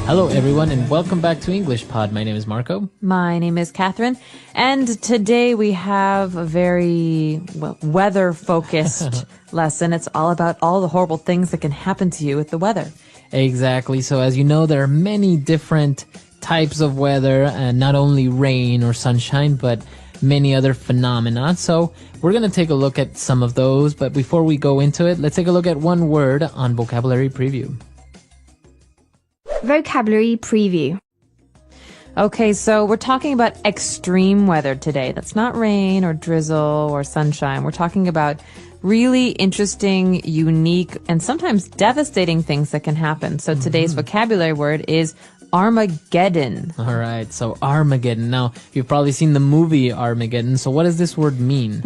Hello, everyone, and welcome back to English Pod. My name is Marco. My name is Catherine, and today we have a very weather-focused lesson. It's all about all the horrible things that can happen to you with the weather. Exactly. So as you know, there are many different types of weather, and not only rain or sunshine, but many other phenomena. So we're going to take a look at some of those. But before we go into it, let's take a look at one word on Vocabulary Preview. Vocabulary Preview. Okay, so we're talking about extreme weather today. That's not rain or drizzle or sunshine. We're talking about really interesting, unique, and sometimes devastating things that can happen. So today's vocabulary word is Armageddon. All right, so Armageddon. Now, you've probably seen the movie Armageddon, so what does this word mean?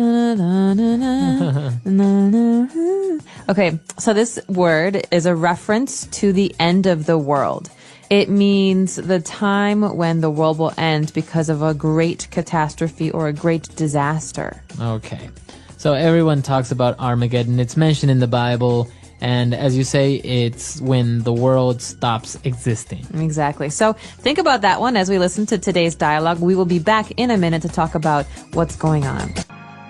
Okay, so this word is a reference to the end of the world. It means the time when the world will end because of a great catastrophe or a great disaster. Okay, so everyone talks about Armageddon. It's mentioned in the Bible. And as you say, it's when the world stops existing. Exactly. So think about that one as we listen to today's dialogue. We will be back in a minute to talk about what's going on.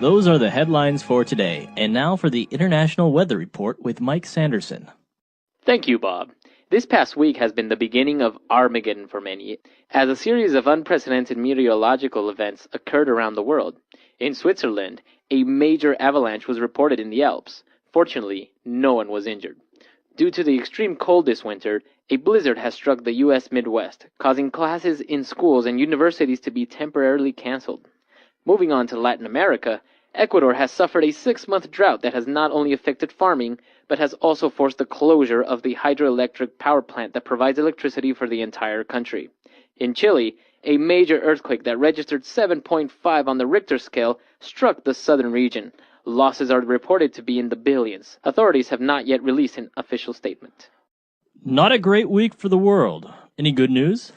Those are the headlines for today. And now for the International Weather Report with Mike Sanderson. Thank you, Bob. This past week has been the beginning of Armageddon for many, as a series of unprecedented meteorological events occurred around the world. In Switzerland, a major avalanche was reported in the Alps. Fortunately, no one was injured. Due to the extreme cold this winter, a blizzard has struck the U.S. Midwest, causing classes in schools and universities to be temporarily canceled. Moving on to Latin America, Ecuador has suffered a 6-month drought that has not only affected farming, but has also forced the closure of the hydroelectric power plant that provides electricity for the entire country. In Chile, a major earthquake that registered 7.5 on the Richter scale struck the southern region. Losses are reported to be in the billions. Authorities have not yet released an official statement. Not a great week for the world. Any good news?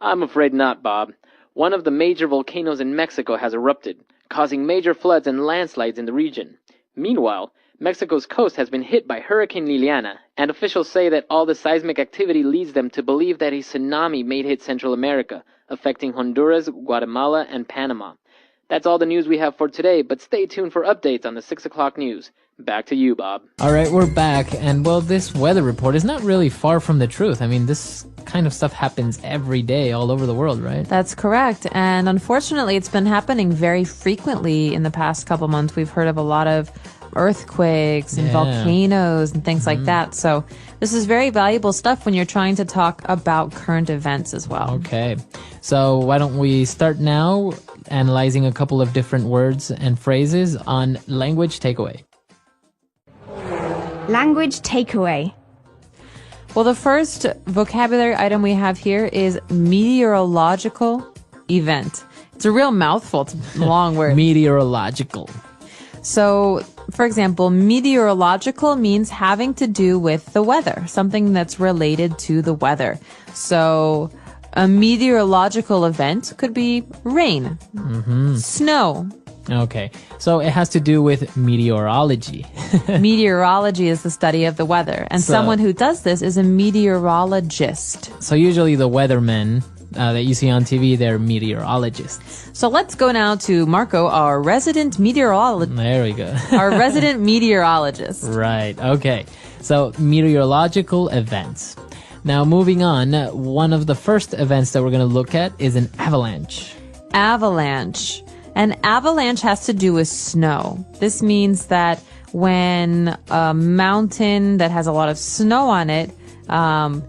I'm afraid not, Bob. One of the major volcanoes in Mexico has erupted, causing major floods and landslides in the region. Meanwhile, Mexico's coast has been hit by Hurricane Liliana, and officials say that all the seismic activity leads them to believe that a tsunami may hit Central America, affecting Honduras, Guatemala, and Panama. That's all the news we have for today, but stay tuned for updates on the 6 o'clock news. Back to you, Bob. All right, we're back, and well, this weather report is not really far from the truth. I mean, this kind of stuff happens every day all over the world, right? That's correct. And unfortunately, it's been happening very frequently in the past couple months. We've heard of a lot of earthquakes and volcanoes and things like that. So this is very valuable stuff when you're trying to talk about current events as well. Okay, so why don't we start now analyzing a couple of different words and phrases on language takeaway. Language Takeaway. Well, the first vocabulary item we have here is meteorological event. It's a real mouthful. It's a long word. Meteorological. So, for example, meteorological means having to do with the weather, something that's related to the weather. So, a meteorological event could be rain, snow. Okay, so it has to do with meteorology. Meteorology is the study of the weather, and someone who does this is a meteorologist. So usually the weathermen that you see on TV, they're meteorologists. So let's go now to Marco, our resident meteorologist. There we go. Our resident meteorologist. Right, okay. So meteorological events. Now moving on, one of the first events that we're going to look at is an avalanche. Avalanche. An avalanche has to do with snow. This means that when a mountain that has a lot of snow on it,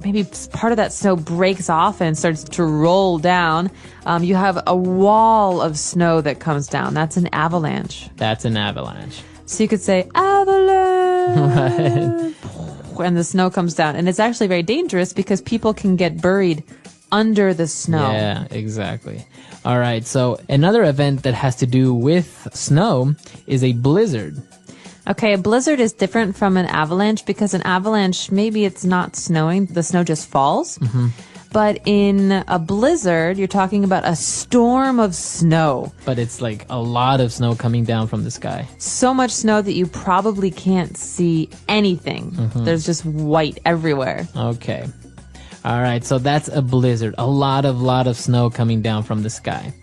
maybe part of that snow breaks off and starts to roll down, you have a wall of snow that comes down. That's an avalanche. That's an avalanche. So you could say, avalanche. Right. And the snow comes down. And it's actually very dangerous because people can get buried under the snow. Yeah, exactly. All right, so another event that has to do with snow is a blizzard. Okay, a blizzard is different from an avalanche because an avalanche, maybe it's not snowing, the snow just falls. But in a blizzard, you're talking about a storm of snow. But it's like a lot of snow coming down from the sky. So much snow that you probably can't see anything. There's just white everywhere. Okay. All right, so that's a blizzard. A lot of snow coming down from the sky.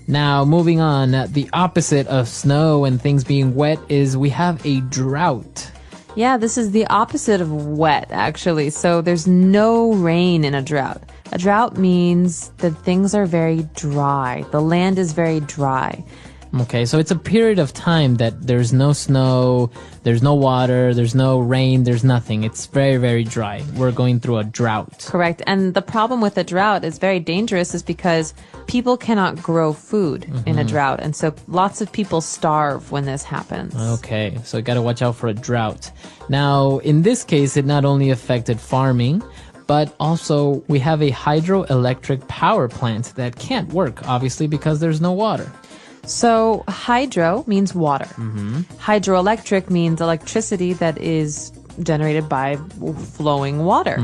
Now, moving on, the opposite of snow and things being wet is we have a drought. Yeah, this is the opposite of wet, actually. So there's no rain in a drought. A drought means that things are very dry. The land is very dry. Okay, so it's a period of time that there's no snow, there's no water, there's no rain, there's nothing. It's very, very dry. We're going through a drought. Correct. And the problem with a drought is very dangerous is because people cannot grow food in a drought. And so lots of people starve when this happens. Okay, so you got to watch out for a drought. Now, in this case, it not only affected farming, but also we have a hydroelectric power plant that can't work, obviously, because there's no water. So hydro means water. Hydroelectric means electricity that is generated by flowing water.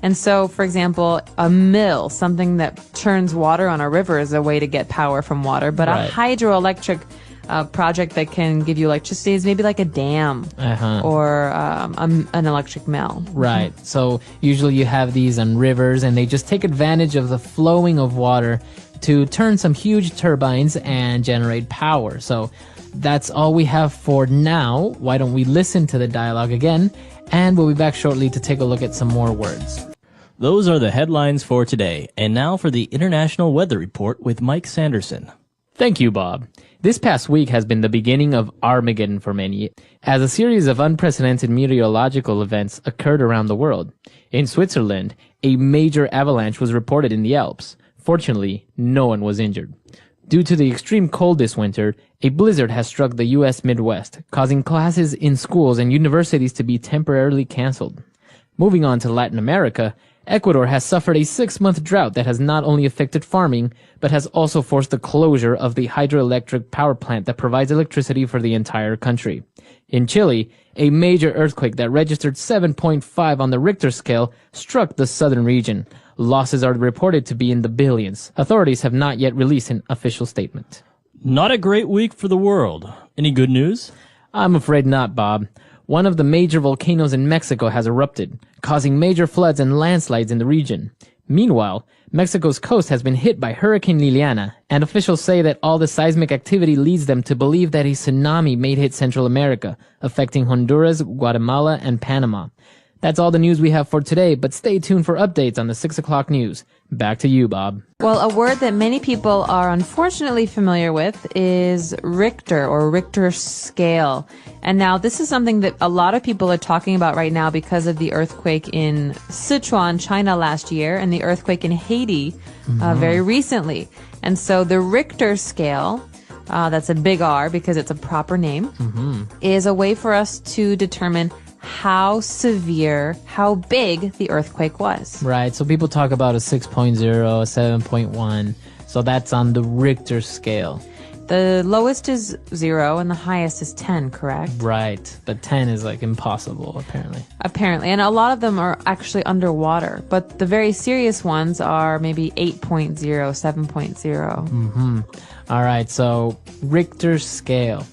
And so, for example, a mill, something that turns water on a river, is a way to get power from water. But Right. a hydroelectric project that can give you electricity is maybe like a dam or an electric mill. Right. So usually you have these on rivers and they just take advantage of the flowing of water to turn some huge turbines and generate power. So that's all we have for now. Why don't we listen to the dialogue again? And we'll be back shortly to take a look at some more words. Those are the headlines for today. And now for the International Weather Report with Mike Sanderson. Thank you, Bob. This past week has been the beginning of Armageddon for many, as a series of unprecedented meteorological events occurred around the world. In Switzerland, a major avalanche was reported in the Alps. Fortunately, no one was injured. Due to the extreme cold this winter, a blizzard has struck the U.S. Midwest, causing classes in schools and universities to be temporarily canceled. Moving on to Latin America, Ecuador has suffered a 6-month drought that has not only affected farming, but has also forced the closure of the hydroelectric power plant that provides electricity for the entire country. In Chile, a major earthquake that registered 7.5 on the Richter scale struck the southern region. Losses are reported to be in the billions. Authorities have not yet released an official statement. Not a great week for the world. Any good news? I'm afraid not, Bob. One of the major volcanoes in Mexico has erupted, causing major floods and landslides in the region. Meanwhile, Mexico's coast has been hit by Hurricane Liliana, and officials say that all the seismic activity leads them to believe that a tsunami may hit Central America, affecting Honduras, Guatemala, and Panama. That's all the news we have for today, but stay tuned for updates on the 6 o'clock news. Back to you, Bob. Well, a word that many people are unfortunately familiar with is Richter or Richter scale. And now this is something that a lot of people are talking about right now because of the earthquake in Sichuan, China last year, and the earthquake in Haiti very recently. And so the Richter scale, that's a big R because it's a proper name, is a way for us to determine how severe, how big the earthquake was. Right, so people talk about a 6.0, a 7.1, so that's on the Richter scale. The lowest is 0 and the highest is 10, correct? Right, but 10 is like impossible, apparently. Apparently, and a lot of them are actually underwater, but the very serious ones are maybe 8.0, 7.0. All right, so Richter scale.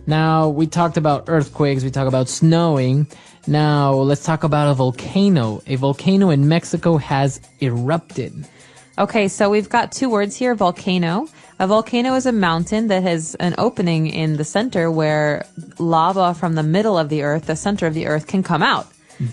Now, we talked about earthquakes, we talked about snowing. Now, let's talk about a volcano. A volcano in Mexico has erupted. Okay, so we've got two words here, volcano. A volcano is a mountain that has an opening in the center where lava from the middle of the earth, the center of the earth, can come out.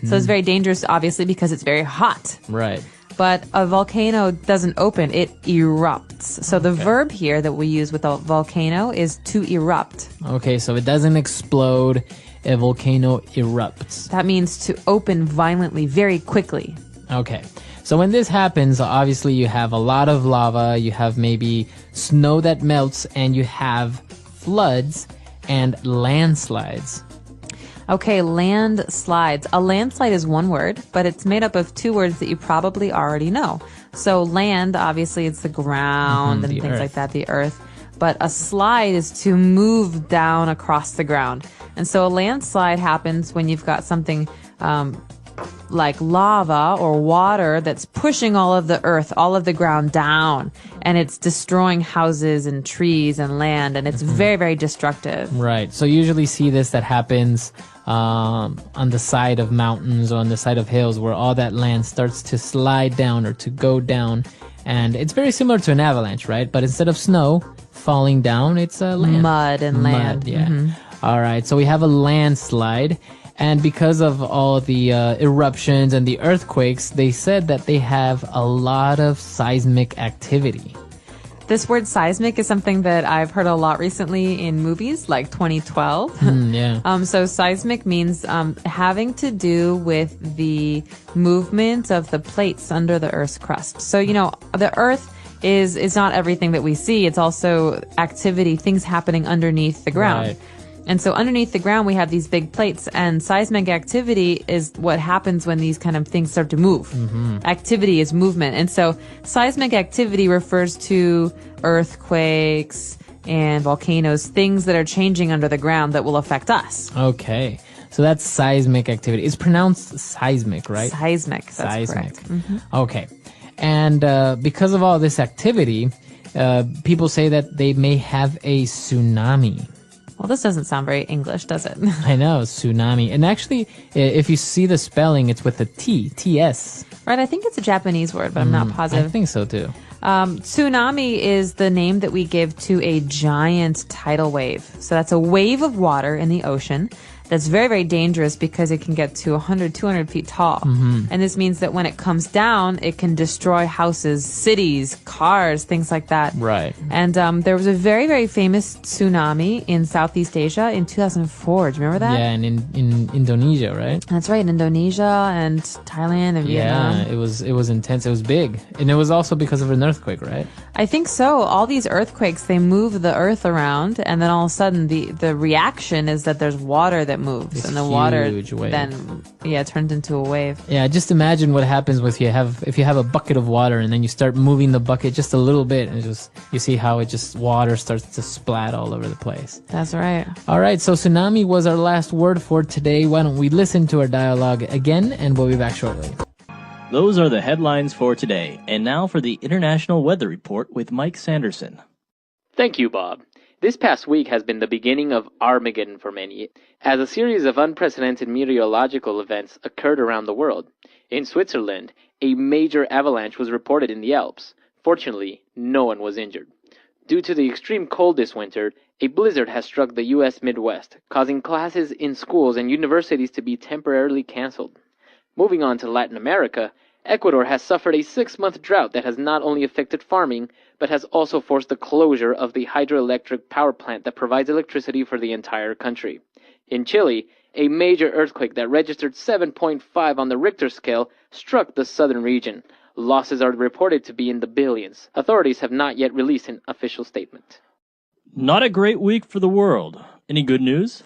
So it's very dangerous, obviously, because it's very hot. Right. But a volcano doesn't open, it erupts. So the verb here that we use with a volcano is to erupt. Okay, so it doesn't explode, a volcano erupts. That means to open violently, very quickly. Okay, so when this happens, obviously you have a lot of lava, you have maybe snow that melts, and you have floods and landslides. Okay, landslides. A landslide is one word, but it's made up of two words that you probably already know. So land, obviously, it's the ground and the things earth. like that, the earth. But a slide is to move down across the ground. And so a landslide happens when you've got something like lava or water that's pushing all of the earth, all of the ground down, and it's destroying houses and trees and land, and it's very, very destructive. Right. So you usually see this that happens on the side of mountains or on the side of hills where all that land starts to slide down or to go down. And it's very similar to an avalanche, right? But instead of snow falling down, it's land. Mud and land. Mud, yeah. All right. So we have a landslide. And because of all the eruptions and the earthquakes, they said that they have a lot of seismic activity. This word seismic is something that I've heard a lot recently in movies like 2012. Yeah. So seismic means having to do with the movement of the plates under the Earth's crust. So, you know, the Earth is not everything that we see. It's also activity, things happening underneath the ground. Right. And so underneath the ground, we have these big plates, and seismic activity is what happens when these kind of things start to move. Activity is movement. And so seismic activity refers to earthquakes and volcanoes, things that are changing under the ground that will affect us. Okay. So that's seismic activity. It's pronounced seismic, right? Seismic, that's Seismic. correct. Okay. And because of all this activity, people say that they may have a tsunami. Well, this doesn't sound very English, does it? I know, tsunami. And actually, if you see the spelling, it's with a T, T-S. Right, I think it's a Japanese word, but I'm not I positive. think so, too. Tsunami is the name that we give to a giant tidal wave. So that's a wave of water in the ocean that's very, very dangerous because it can get to 100, 200 feet tall. And this means that when it comes down, it can destroy houses, cities, cars, things like that. Right. And there was a very, very famous tsunami in Southeast Asia in 2004. Do you remember that? Yeah, and in Indonesia, right? That's right, in Indonesia and Thailand and Vietnam. Yeah, it was intense. It was big. And it was also because of an earthquake, right? I think so. All these earthquakes, they move the earth around, and then all of a sudden the reaction is that there's water that moves, This and the water huge wave. then turns into a wave. Yeah, just imagine what happens if you have a bucket of water and then you start moving the bucket just a little bit and you see how it just water starts to splat all over the place. That's right. All right, so tsunami was our last word for today. Why don't we listen to our dialogue again, and we'll be back shortly. Those are the headlines for today. And now for the International Weather Report with Mike Sanderson. Thank you, Bob. This past week has been the beginning of Armageddon for many, as a series of unprecedented meteorological events occurred around the world. In Switzerland, a major avalanche was reported in the Alps. Fortunately, no one was injured. Due to the extreme cold this winter, a blizzard has struck the U.S. Midwest, causing classes in schools and universities to be temporarily canceled. Moving on to Latin America, Ecuador has suffered a 6-month drought that has not only affected farming, but has also forced the closure of the hydroelectric power plant that provides electricity for the entire country. In Chile, a major earthquake that registered 7.5 on the Richter scale struck the southern region. Losses are reported to be in the billions. Authorities have not yet released an official statement. Not a great week for the world. Any good news?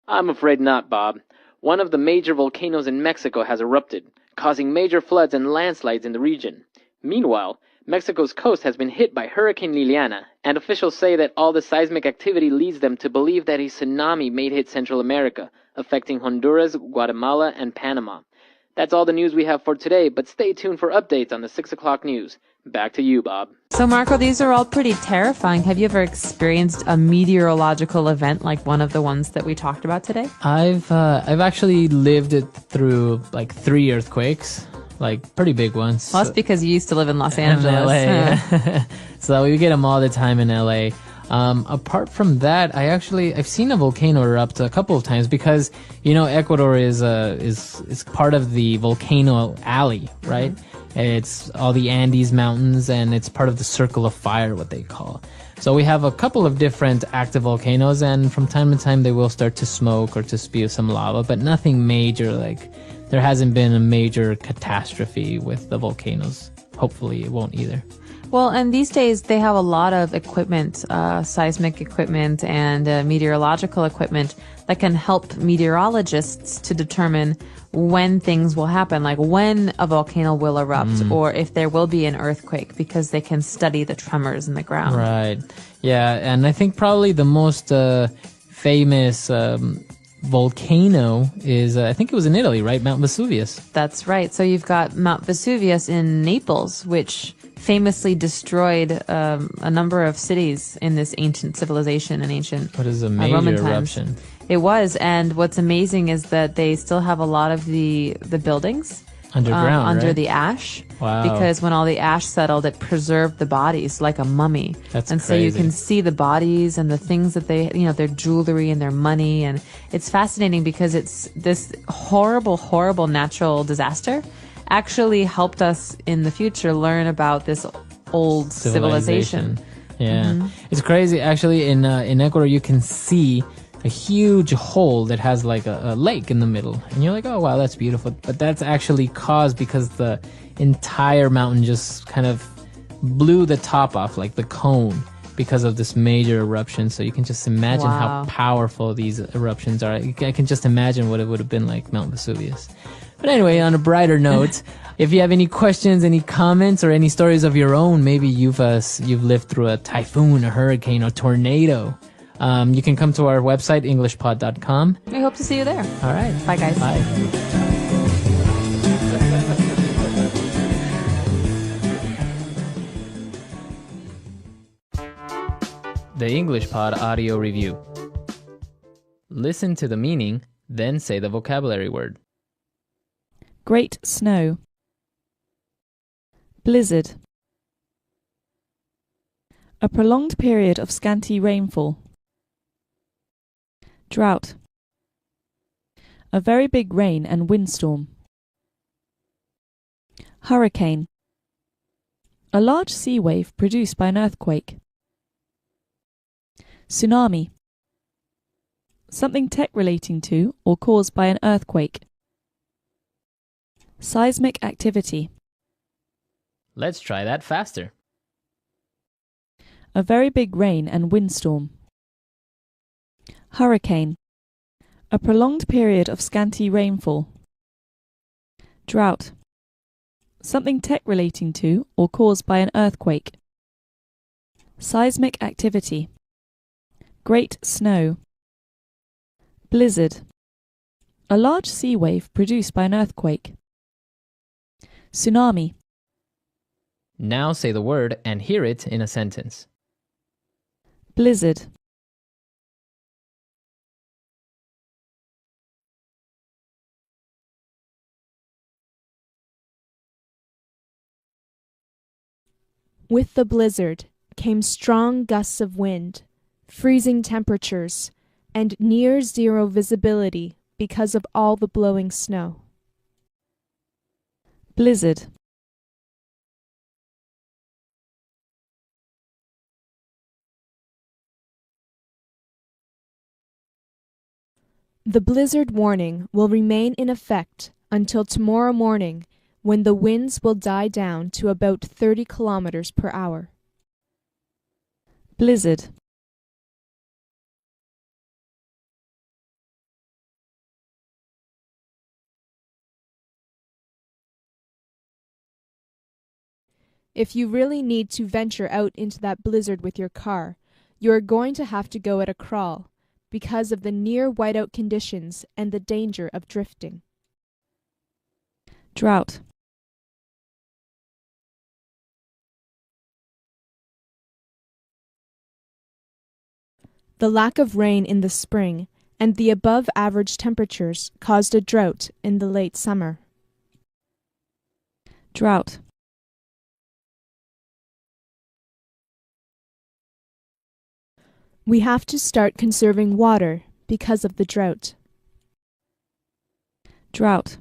I'm afraid not, Bob. One of the major volcanoes in Mexico has erupted, causing major floods and landslides in the region. Meanwhile, Mexico's coast has been hit by Hurricane Liliana, and officials say that all the seismic activity leads them to believe that a tsunami may hit Central America, affecting Honduras, Guatemala, and Panama. That's all the news we have for today, but stay tuned for updates on the 6 o'clock news. Back to you, Bob. So, Marco, these are all pretty terrifying. Have you ever experienced a meteorological event like one of the ones that we talked about today? I've actually lived it through like 3 earthquakes, like pretty big ones. Well, that's because you used to live in Los In Angeles. LA. So we get them all the time in LA. Apart from that, I've seen a volcano erupt a couple of times because, you know, Ecuador is part of the volcano alley, right? It's all the Andes Mountains, and it's part of the Circle of Fire, what they call. So we have a couple of different active volcanoes, and from time to time they will start to smoke or to spew some lava, but nothing major. Like, there hasn't been a major catastrophe with the volcanoes. Hopefully it won't either. Well, and these days they have a lot of equipment, seismic equipment and meteorological equipment that can help meteorologists to determine when things will happen, like when a volcano will erupt or if there will be an earthquake, because they can study the tremors in the ground. Right. Yeah, and I think probably the most famous volcano is, I think it was in Italy, right? Mount Vesuvius. That's right. So you've got Mount Vesuvius in Naples, which famously destroyed a number of cities in this ancient civilization and ancient What is a major Roman times. eruption? It was, and what's amazing is that they still have a lot of the buildings Underground, under right? the ash. Wow. Because when all the ash settled, it preserved the bodies like a mummy. That's and so you crazy. can see the bodies and the things that they, their jewelry and their money. And it's fascinating because it's this horrible, horrible natural disaster actually helped us in the future learn about this old civilization. Yeah. It's crazy. Actually, in Ecuador, you can see a huge hole that has like a lake in the middle. And you're like, oh, wow, that's beautiful. But that's actually caused because the entire mountain just kind of blew the top off, like the cone, because of this major eruption. So you can just imagine how powerful these eruptions are. I can just imagine what it would have been like Mount Vesuvius. But anyway, on a brighter note, if you have any questions, any comments, or any stories of your own, maybe you've lived through a typhoon, a hurricane, a tornado, you can come to our website, englishpod.com. We hope to see you there. All right. Bye, guys. Bye. The English Pod Audio Review. Listen to the meaning, then say the vocabulary word. Great snow. Blizzard. A prolonged period of scanty rainfall. Drought. A very big rain and windstorm. Hurricane. A large sea wave produced by an earthquake. Tsunami. Something tech relating to or caused by an earthquake. Seismic activity. Let's try that faster. A very big rain and windstorm. Hurricane. A prolonged period of scanty rainfall. Drought. Something tech relating to or caused by an earthquake. Seismic activity. Great snow. Blizzard. A large sea wave produced by an earthquake. Tsunami. Now say the word and hear it in a sentence. Blizzard. With the blizzard came strong gusts of wind, freezing temperatures, and near zero visibility because of all the blowing snow. Blizzard. The blizzard warning will remain in effect until tomorrow morning, when the winds will die down to about 30 kilometers per hour. Blizzard. If you really need to venture out into that blizzard with your car, you are going to have to go at a crawl because of the near whiteout conditions and the danger of drifting. Drought. The lack of rain in the spring and the above average temperatures caused a drought in the late summer. Drought. We have to start conserving water because of the drought. Drought.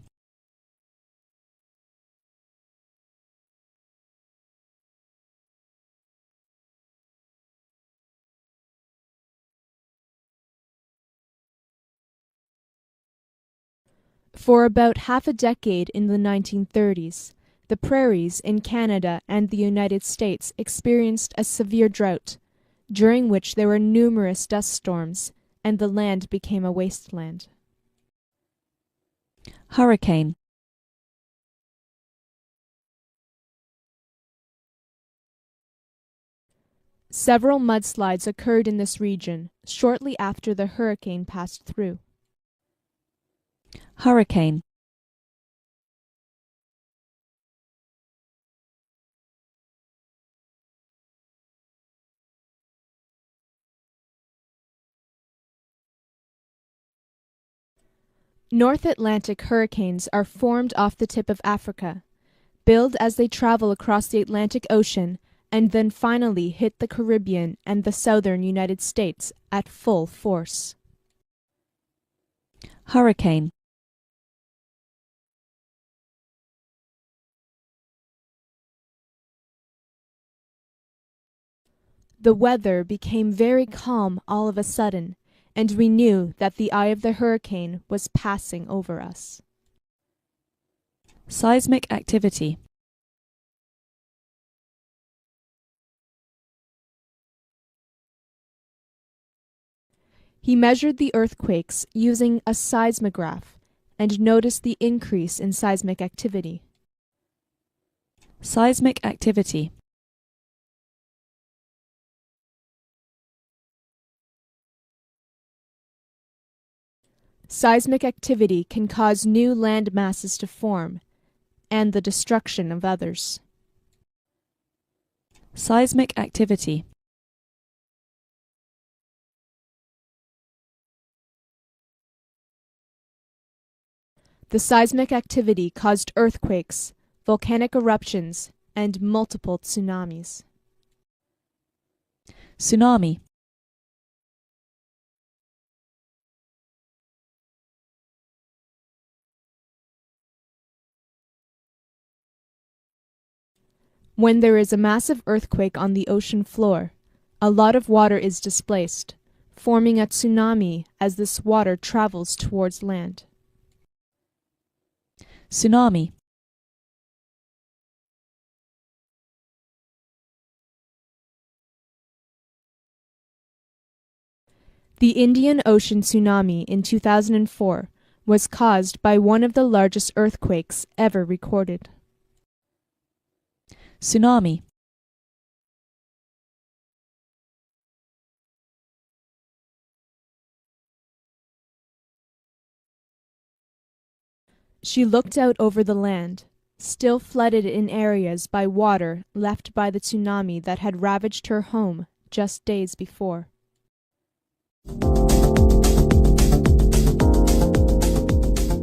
For about half a decade in the 1930s, the prairies in Canada and the United States experienced a severe drought, during which there were numerous dust storms, and the land became a wasteland. Hurricane. Several mudslides occurred in this region shortly after the hurricane passed through. Hurricane. North Atlantic hurricanes are formed off the tip of Africa, build as they travel across the Atlantic Ocean, and then finally hit the Caribbean and the southern United States at full force. Hurricane. The weather became very calm all of a sudden, and we knew that the eye of the hurricane was passing over us. Seismic activity. He measured the earthquakes using a seismograph and noticed the increase in seismic activity. Seismic activity. Seismic activity can cause new land masses to form and the destruction of others. Seismic activity. The seismic activity caused earthquakes, volcanic eruptions, and multiple tsunamis. Tsunami. When there is a massive earthquake on the ocean floor, a lot of water is displaced, forming a tsunami as this water travels towards land. Tsunami. The Indian Ocean tsunami in 2004 was caused by one of the largest earthquakes ever recorded. Tsunami. She looked out over the land, still flooded in areas by water left by the tsunami that had ravaged her home just days before.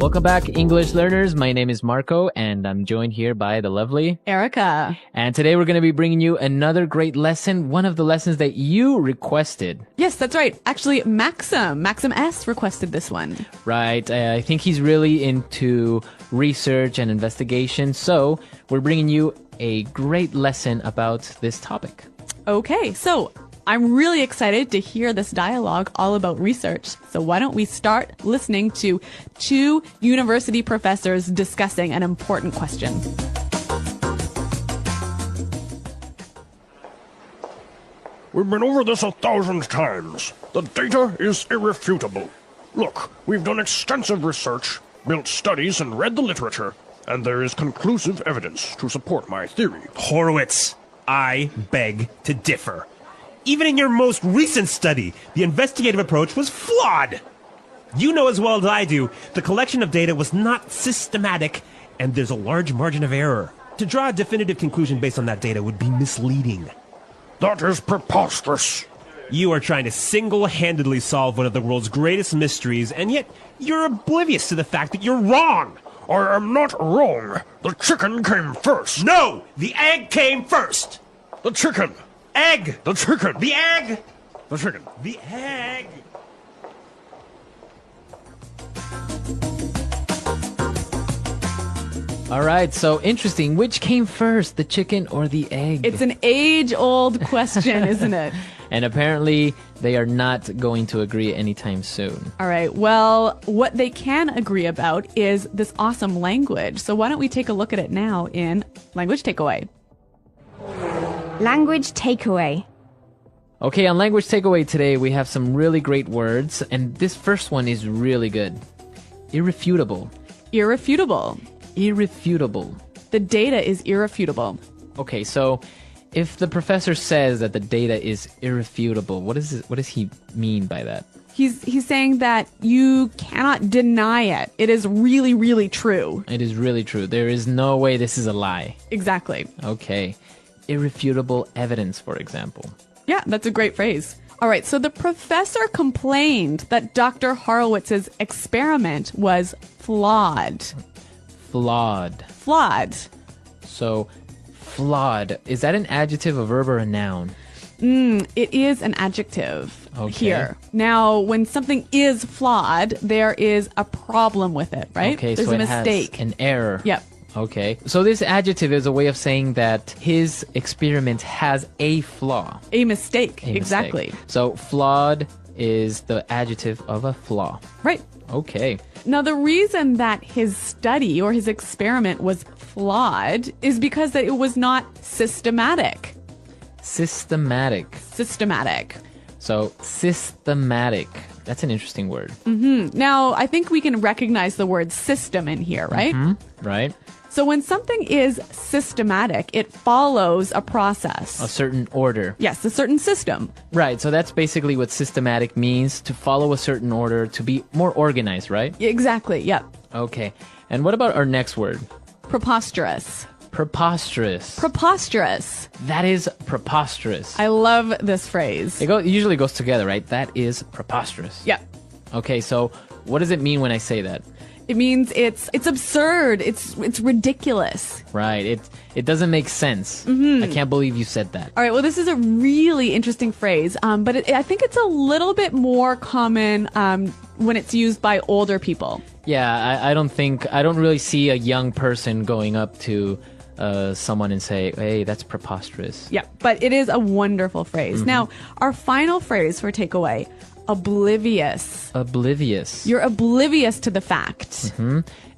Welcome back, English learners. My name is Marco, and I'm joined here by the lovely Erica. And today we're going to be bringing you another great lesson, one of the lessons that you requested. Yes, that's right. Actually, Maxim S requested this one. Right. I think he's really into research and investigation, so we're bringing you a great lesson about this topic. Okay, so I'm really excited to hear this dialogue all about research. So why don't we start listening to two university professors discussing an important question. We've been over this 1,000 times. The data is irrefutable. Look, we've done extensive research, built studies, and read the literature, and there is conclusive evidence to support my theory. Horowitz, I beg to differ. Even in your most recent study, the investigative approach was flawed. You know as well as I do, the collection of data was not systematic, and there's a large margin of error. To draw a definitive conclusion based on that data would be misleading. That is preposterous. You are trying to single-handedly solve one of the world's greatest mysteries, and yet you're oblivious to the fact that you're wrong. I am not wrong. The chicken came first. No! The egg came first! The chicken. Egg! The chicken. The egg! The chicken. The egg! All right, so interesting. Which came first, the chicken or the egg? It's an age-old question, isn't it? And apparently, they are not going to agree anytime soon. All right, well, what they can agree about is this awesome language. So why don't we take a look at it now in Language Takeaway. Language takeaway. Okay, on Language Takeaway today, we have some really great words, and this first one is really good. Irrefutable. Irrefutable. Irrefutable. The data is irrefutable. Okay, so if the professor says that the data is irrefutable, what does he mean by that? He's saying that you cannot deny it. It is really, really true. It is really true. There is no way this is a lie. Exactly. Okay. Irrefutable evidence, for example. Yeah, that's a great phrase. All right, so the professor complained that Dr. Horowitz's experiment was flawed. Flawed. Flawed. So, flawed. Is that an adjective, a verb, or a noun? It is an adjective here. Now, when something is flawed, there is a problem with it, right? Okay, There's so a it mistake. has an error. Yep. Okay. So this adjective is a way of saying that his experiment has a flaw. A mistake. A Exactly. mistake. So flawed is the adjective of a flaw. Right. Okay. Now, the reason that his study or his experiment was flawed is because that it was not systematic. Systematic. Systematic. So systematic. That's an interesting word. Now, I think we can recognize the word system in here, right? Right? So when something is systematic, it follows a process. A certain order. Yes, a certain system. Right. So that's basically what systematic means, to follow a certain order, to be more organized, right? Exactly, yep. Okay. And what about our next word? Preposterous. Preposterous. Preposterous. That is preposterous. I love this phrase. It usually goes together, right? That is preposterous. Yep. Okay, so what does it mean when I say that? It means it's absurd. It's ridiculous. Right. It doesn't make sense. I can't believe you said that. All right. Well, this is a really interesting phrase, but I think it's a little bit more common when it's used by older people. Yeah, I don't really see a young person going up to someone and say, hey, that's preposterous. Yeah, but it is a wonderful phrase. Now, our final phrase for takeaway, oblivious. Oblivious. You're oblivious to the fact.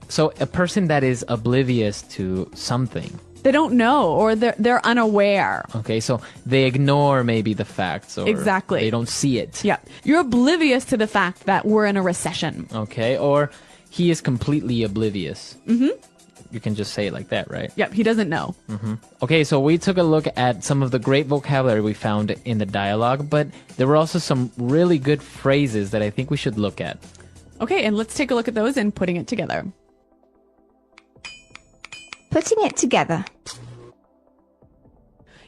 So a person that is oblivious to something. They don't know, or they're unaware. Okay, so they ignore maybe the facts, or Exactly. they don't see it. Yeah, you're oblivious to the fact that we're in a recession. Okay, or he is completely oblivious. You can just say it like that, right? Yep, he doesn't know. Okay, so we took a look at some of the great vocabulary we found in the dialogue, but there were also some really good phrases that I think we should look at. Okay, and let's take a look at those and putting it together. Putting it together.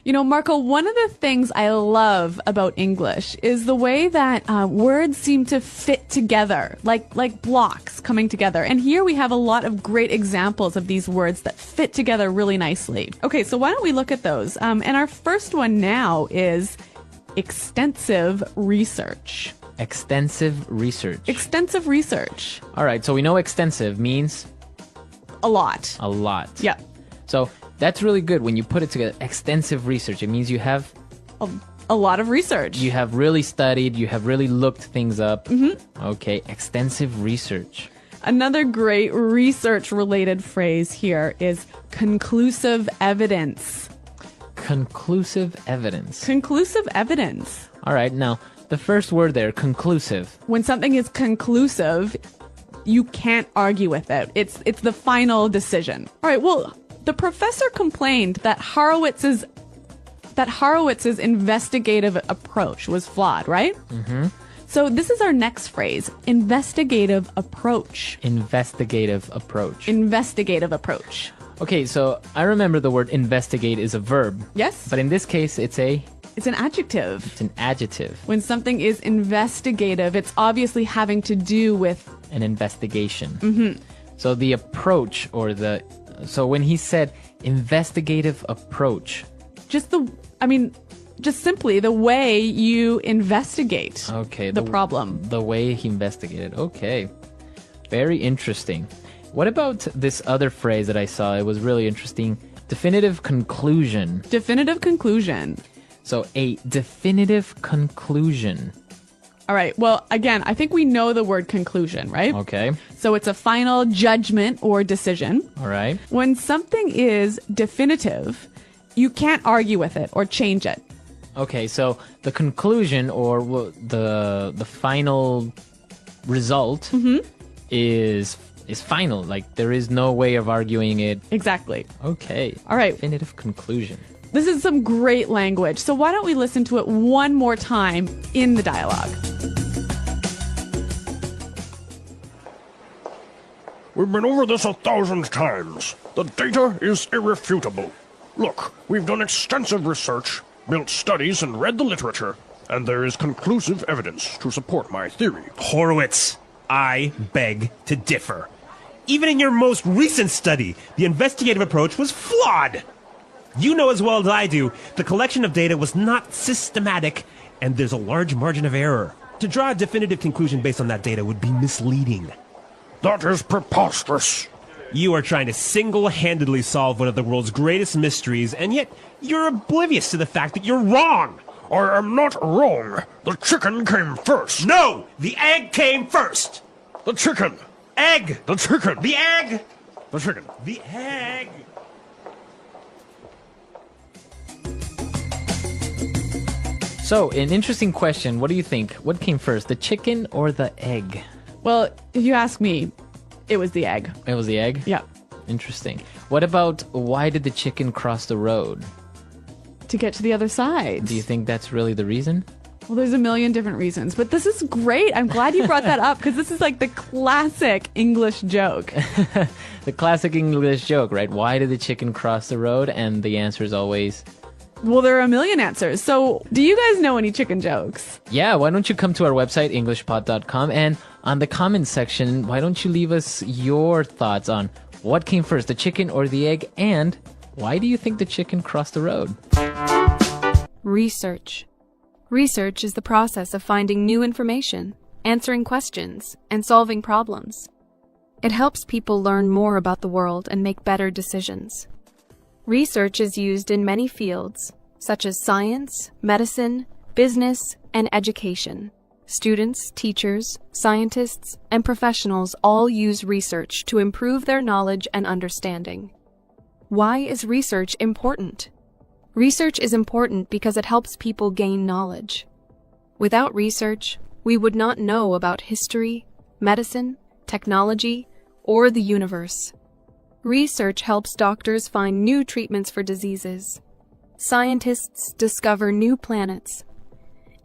You know, Marco, one of the things I love about English is the way that words seem to fit together, like blocks coming together. And here we have a lot of great examples of these words that fit together really nicely. Okay, so why don't we look at those? And our first one now is extensive research. Extensive research. Extensive research. All right, so we know extensive means A lot. a lot. Yeah. So that's really good when you put it together. Extensive research. It means you have A lot of research. you have really studied, you have really looked things up. Okay, extensive research. Another great research-related phrase here is conclusive evidence. Conclusive evidence. Conclusive evidence. All right, now the first word there, conclusive. When something is conclusive, you can't argue with it. It's the final decision. All right, well, the professor complained that Horowitz's investigative approach was flawed, right? So this is our next phrase, investigative approach. Investigative approach. Investigative approach. Okay, so I remember the word investigate is a verb. Yes? But in this case, it's It's an adjective. an adjective, When something is investigative, it's obviously having to do with... an investigation. So the approach so when he said investigative approach. just simply the way you investigate Okay. the problem. The way he investigated. Okay. Very interesting. What about this other phrase that I saw? It was really interesting. Definitive conclusion. Definitive conclusion. So a definitive conclusion. All right. Well, again, I think we know the word conclusion, right? Okay. So it's a final judgment or decision. All right. When something is definitive, you can't argue with it or change it. Okay, so the conclusion or the final result is final. Like there is no way of arguing it. Exactly. Okay. All right. Definitive conclusion. This is some great language. So why don't we listen to it one more time in the dialogue? we've been over this 1,000 times. The data is irrefutable. Look, we've done extensive research, built studies, and read the literature, and there is conclusive evidence to support my theory. Horowitz, I beg to differ. Even in your most recent study, the investigative approach was flawed. You know as well as I do, the collection of data was not systematic, and there's a large margin of error. To draw a definitive conclusion based on that data would be misleading. That is preposterous. You are trying to single-handedly solve one of the world's greatest mysteries, and yet you're oblivious to the fact that you're wrong. I am not wrong. The chicken came first. No! The egg came first! The chicken. Egg! The chicken. The egg! The chicken. The egg! So, an interesting question. What do you think? What came first, the chicken or the egg? Well, if you ask me, it was the egg. It was the egg? Yeah. Interesting. What about why did the chicken cross the road? To get to the other side. Do you think that's really the reason? Well, there's a million different reasons, but this is great. I'm glad you brought that up because this is like the classic English joke. The classic English joke, right? Why did the chicken cross the road? And the answer is always... Well, there are a million answers. So, do you guys know any chicken jokes? Yeah, why don't you come to our website, englishpod.com, and on the comments section, why don't you leave us your thoughts on what came first, the chicken or the egg, and why do you think the chicken crossed the road? Research. Research is the process of finding new information, answering questions, and solving problems. It helps people learn more about the world and make better decisions. Research is used in many fields, such as science, medicine, business, and education. Students, teachers, scientists, and professionals all use research to improve their knowledge and understanding. Why is research important? Research is important because it helps people gain knowledge. Without research, we would not know about history, medicine, technology, or the universe. Research helps doctors find new treatments for diseases. Scientists discover new planets.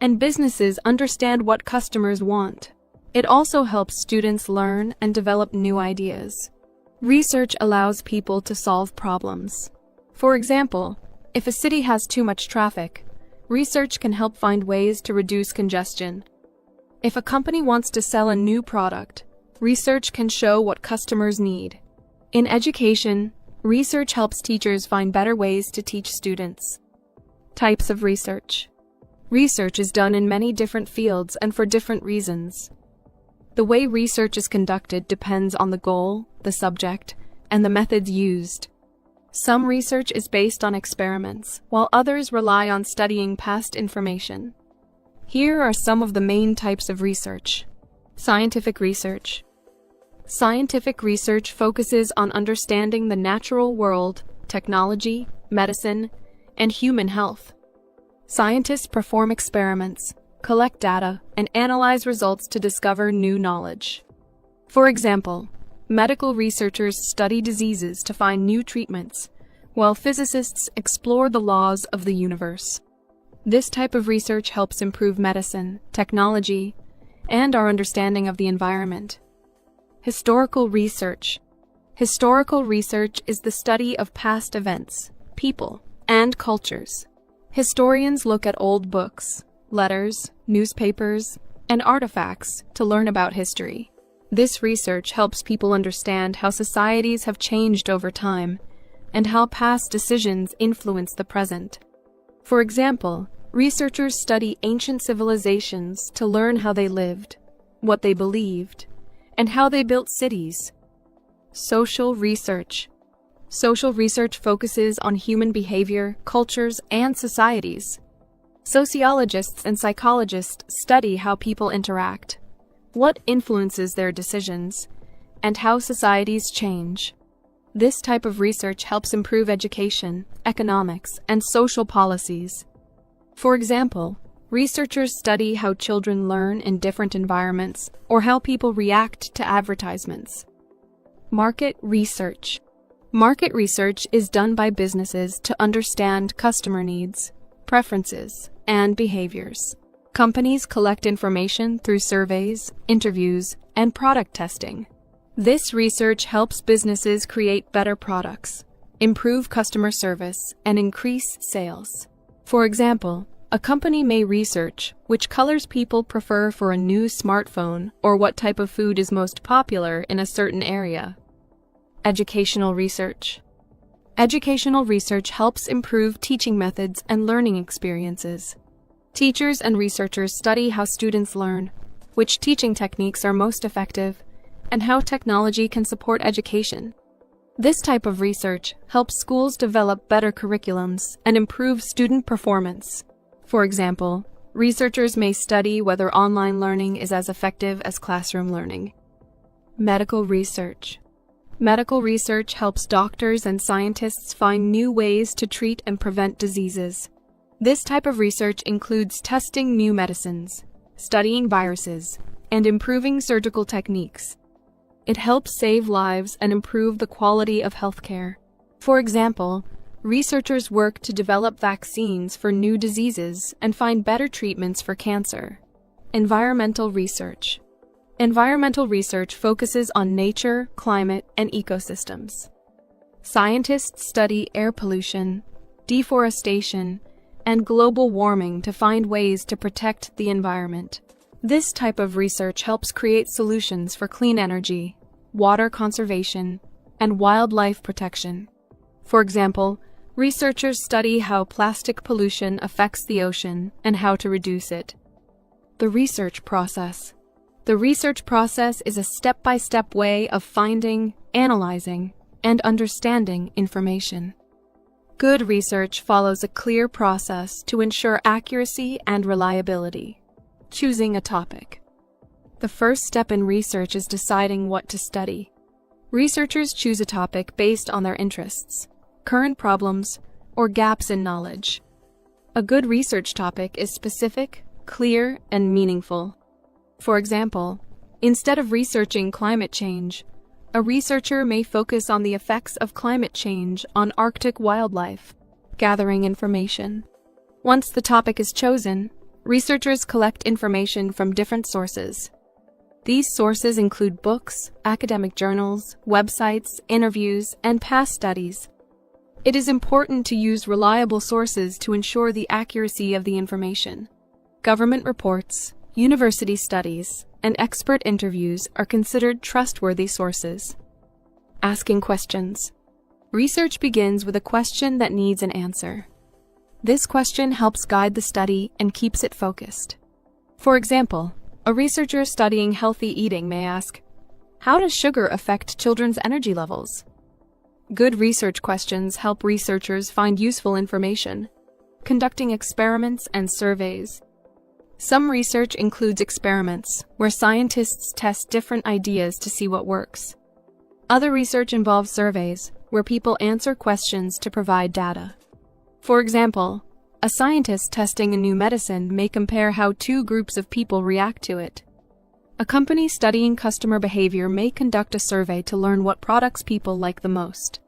And businesses understand what customers want. It also helps students learn and develop new ideas. Research allows people to solve problems. For example, if a city has too much traffic, research can help find ways to reduce congestion. If a company wants to sell a new product, research can show what customers need. In education, research helps teachers find better ways to teach students. Types of research. Research is done in many different fields and for different reasons. The way research is conducted depends on the goal, the subject, and the methods used. Some research is based on experiments, while others rely on studying past information. Here are some of the main types of research. Scientific research. Scientific research focuses on understanding the natural world, technology, medicine, and human health. Scientists perform experiments, collect data, and analyze results to discover new knowledge. For example, medical researchers study diseases to find new treatments, while physicists explore the laws of the universe. This type of research helps improve medicine, technology, and our understanding of the environment. Historical research. Historical research is the study of past events, people, and cultures. Historians look at old books, letters, newspapers, and artifacts to learn about history. This research helps people understand how societies have changed over time and how past decisions influence the present. For example, researchers study ancient civilizations to learn how they lived, what they believed, and how they built cities. Social research. Social research focuses on human behavior, cultures, and societies. Sociologists and psychologists study how people interact, what influences their decisions, and how societies change. This type of research helps improve education, economics, and social policies. For example, researchers study how children learn in different environments or how people react to advertisements. Market research. Market research is done by businesses to understand customer needs, preferences, and behaviors. Companies collect information through surveys, interviews, and product testing. This research helps businesses create better products, improve customer service, and increase sales. For example, a company may research which colors people prefer for a new smartphone or what type of food is most popular in a certain area. Educational research. Educational research helps improve teaching methods and learning experiences. Teachers and researchers study how students learn, which teaching techniques are most effective, and how technology can support education. This type of research helps schools develop better curriculums and improve student performance. For example, researchers may study whether online learning is as effective as classroom learning. Medical research. Medical research helps doctors and scientists find new ways to treat and prevent diseases. This type of research includes testing new medicines, studying viruses, and improving surgical techniques. It helps save lives and improve the quality of healthcare. For example, researchers work to develop vaccines for new diseases and find better treatments for cancer. Environmental research. Environmental research focuses on nature, climate, and ecosystems. Scientists study air pollution, deforestation, and global warming to find ways to protect the environment. This type of research helps create solutions for clean energy, water conservation, and wildlife protection. For example, researchers study how plastic pollution affects the ocean and how to reduce it. The research process. The research process is a step-by-step way of finding, analyzing, and understanding information. Good research follows a clear process to ensure accuracy and reliability. Choosing a topic. The first step in research is deciding what to study. Researchers choose a topic based on their interests, current problems, or gaps in knowledge. A good research topic is specific, clear, and meaningful. For example, instead of researching climate change, a researcher may focus on the effects of climate change on Arctic wildlife, gathering information. Once the topic is chosen, researchers collect information from different sources. These sources include books, academic journals, websites, interviews, and past studies. It is important to use reliable sources to ensure the accuracy of the information. Government reports, university studies, and expert interviews are considered trustworthy sources. Asking questions. Research begins with a question that needs an answer. This question helps guide the study and keeps it focused. For example, a researcher studying healthy eating may ask, how does sugar affect children's energy levels? Good research questions help researchers find useful information, conducting experiments and surveys. Some research includes experiments, where scientists test different ideas to see what works. Other research involves surveys, where people answer questions to provide data. For example, a scientist testing a new medicine may compare how two groups of people react to it. A company studying customer behavior may conduct a survey to learn what products people like the most.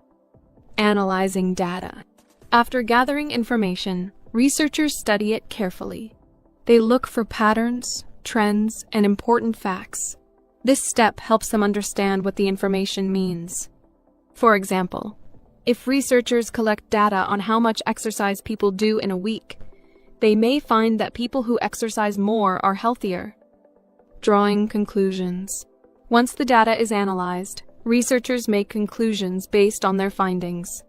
Analyzing data. After gathering information, researchers study it carefully. They look for patterns, trends, and important facts. This step helps them understand what the information means. For example, if researchers collect data on how much exercise people do in a week, they may find that people who exercise more are healthier. Drawing conclusions. Once the data is analyzed, researchers make conclusions based on their findings.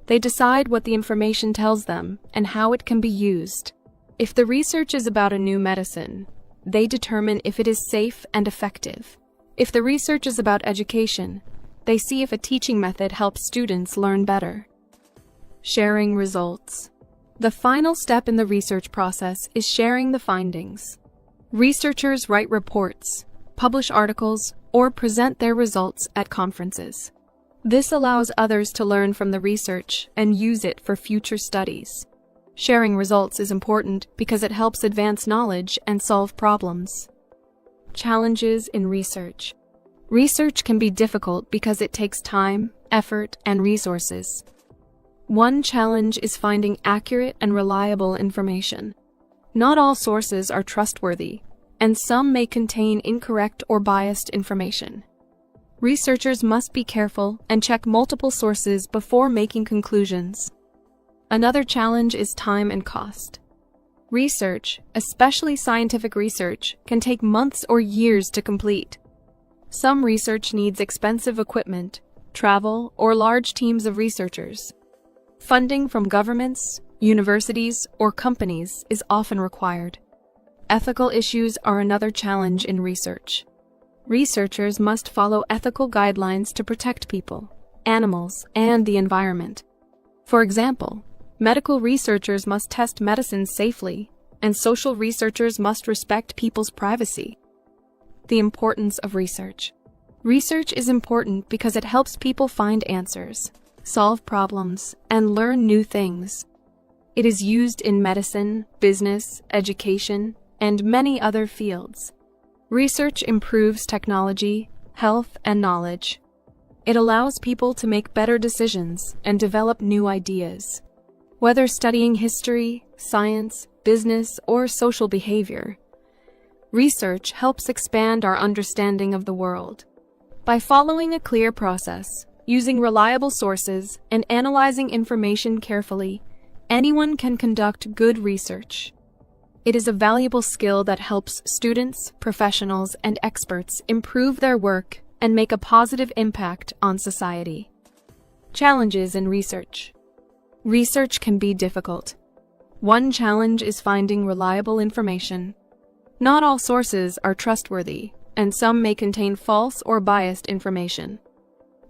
They decide what the information tells them and how it can be used. If the research is about a new medicine, they determine if it is safe and effective. If the research is about education, they see if a teaching method helps students learn better. Sharing results. The final step in the research process is sharing the findings. Researchers write reports, publish articles, or present their results at conferences. This allows others to learn from the research and use it for future studies. Sharing results is important because it helps advance knowledge and solve problems. Challenges in research. Research can be difficult because it takes time, effort, and resources. One challenge is finding accurate and reliable information. Not all sources are trustworthy, and some may contain incorrect or biased information. Researchers must be careful and check multiple sources before making conclusions. Another challenge is time and cost. Research, especially scientific research, can take months or years to complete. Some research needs expensive equipment, travel, or large teams of researchers. Funding from governments, universities, or companies is often required. Ethical issues are another challenge in research. Researchers must follow ethical guidelines to protect people, animals, and the environment. For example, medical researchers must test medicines safely, and social researchers must respect people's privacy. The importance of research. Research is important because it helps people find answers, solve problems, and learn new things. It is used in medicine, business, education, and many other fields. Research improves technology, health, and knowledge. It allows people to make better decisions and develop new ideas. Whether studying history, science, business, or social behavior, research helps expand our understanding of the world. By following a clear process, using reliable sources, and analyzing information carefully, anyone can conduct good research. It is a valuable skill that helps students, professionals, and experts improve their work and make a positive impact on society. Challenges in research. Research can be difficult. One challenge is finding reliable information. Not all sources are trustworthy, and some may contain false or biased information.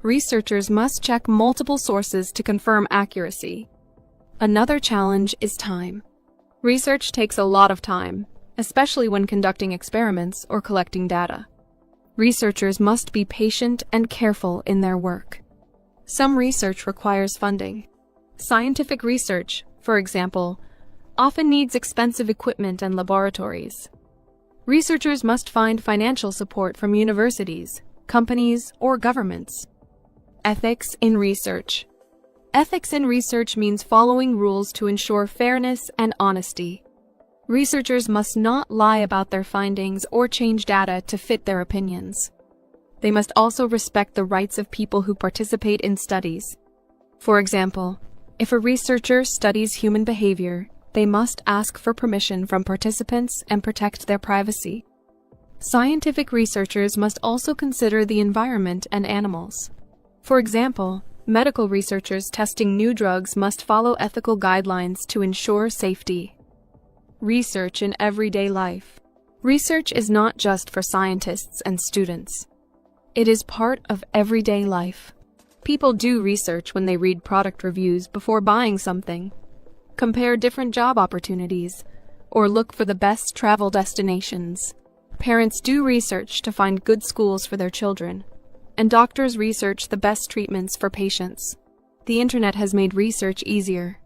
Researchers must check multiple sources to confirm accuracy. Another challenge is time. Research takes a lot of time, especially when conducting experiments or collecting data. Researchers must be patient and careful in their work. Some research requires funding. Scientific research, for example, often needs expensive equipment and laboratories. Researchers must find financial support from universities, companies, or governments. Ethics in research. Ethics in research means following rules to ensure fairness and honesty. Researchers must not lie about their findings or change data to fit their opinions. They must also respect the rights of people who participate in studies. For example, if a researcher studies human behavior, they must ask for permission from participants and protect their privacy. Scientific researchers must also consider the environment and animals. For example, medical researchers testing new drugs must follow ethical guidelines to ensure safety. Research in everyday life. Research is not just for scientists and students. It is part of everyday life. People do research when they read product reviews before buying something, compare different job opportunities, or look for the best travel destinations. Parents do research to find good schools for their children, and doctors research the best treatments for patients. The internet has made research easier.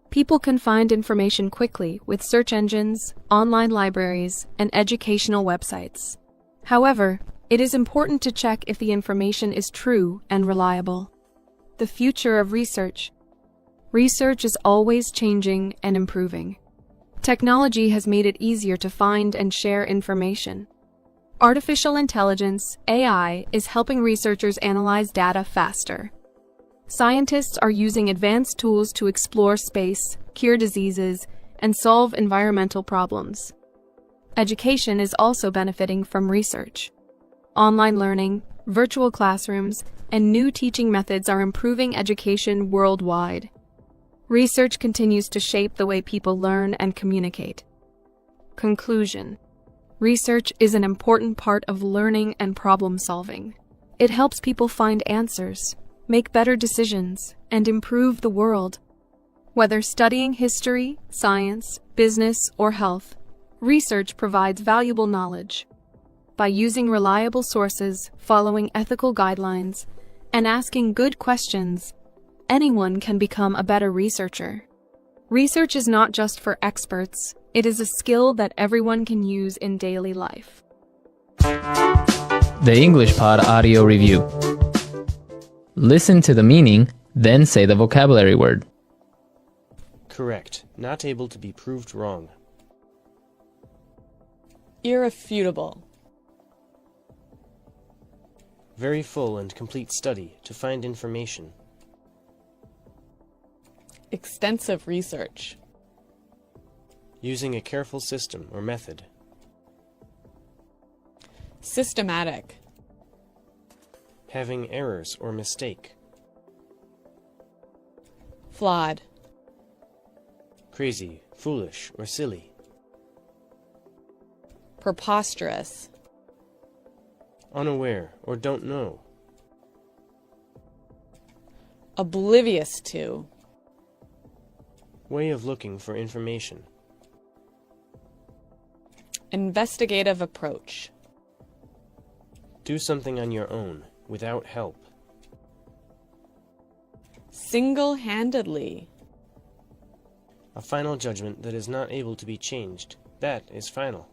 People can find information quickly with search engines, online libraries, and educational websites. However, it is important to check if the information is true and reliable. The future of research. Research is always changing and improving. Technology has made it easier to find and share information. Artificial intelligence, AI, is helping researchers analyze data faster. Scientists are using advanced tools to explore space, cure diseases, and solve environmental problems. Education is also benefiting from research. Online learning, virtual classrooms, and new teaching methods are improving education worldwide. Research continues to shape the way people learn and communicate. Conclusion. Research is an important part of learning and problem solving. It helps people find answers, make better decisions, and improve the world. Whether studying history, science, business, or health, research provides valuable knowledge. By using reliable sources, following ethical guidelines, and asking good questions, anyone can become a better researcher. Research is not just for experts, it is a skill that everyone can use in daily life. The English Pod Audio Review. Listen to the meaning, then say the vocabulary word. Correct. Not able to be proved wrong. Irrefutable. Very full and complete study to find information. Extensive research. Using a careful system or method. Systematic. Having errors or mistake. Flawed. Crazy, foolish, or silly. Preposterous. Unaware or don't know. Oblivious to. Way of looking for information. Investigative approach. Do something on your own, without help. Single-handedly. A final judgment that is not able to be changed. That is final.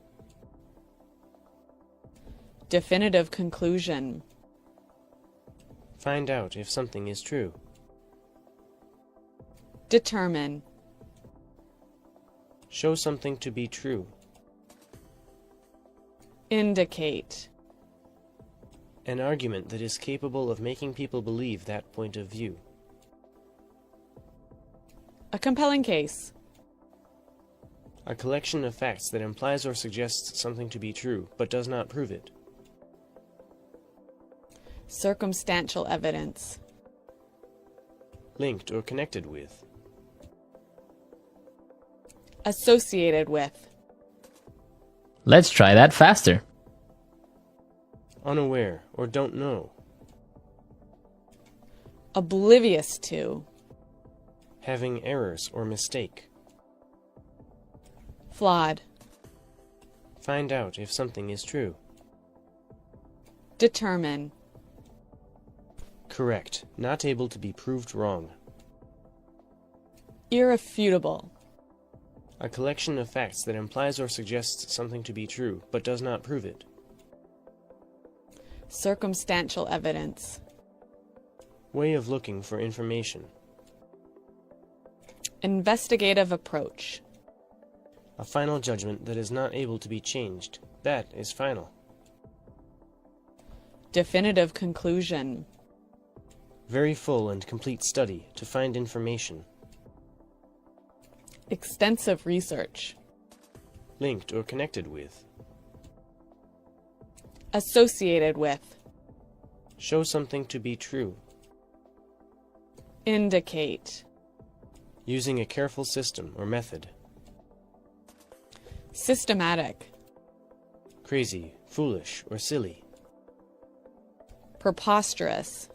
Definitive conclusion. Find out if something is true. Determine. Show something to be true. Indicate. An argument that is capable of making people believe that point of view. A compelling case. A collection of facts that implies or suggests something to be true, but does not prove it. Circumstantial evidence. Linked or connected with. Associated with. Let's try that faster. Unaware or don't know. Oblivious to. Having errors or mistake. Flawed. Find out if something is true. Determine. Correct. Not able to be proved wrong. Irrefutable. A collection of facts that implies or suggests something to be true, but does not prove it. Circumstantial evidence. Way of looking for information. Investigative approach. A final judgment that is not able to be changed. That is final. Definitive conclusion. Very full and complete study to find information. Extensive research. Linked or connected with. Associated with. Show something to be true. Indicate. Using a careful system or method. Systematic. Crazy, foolish, or silly. Preposterous.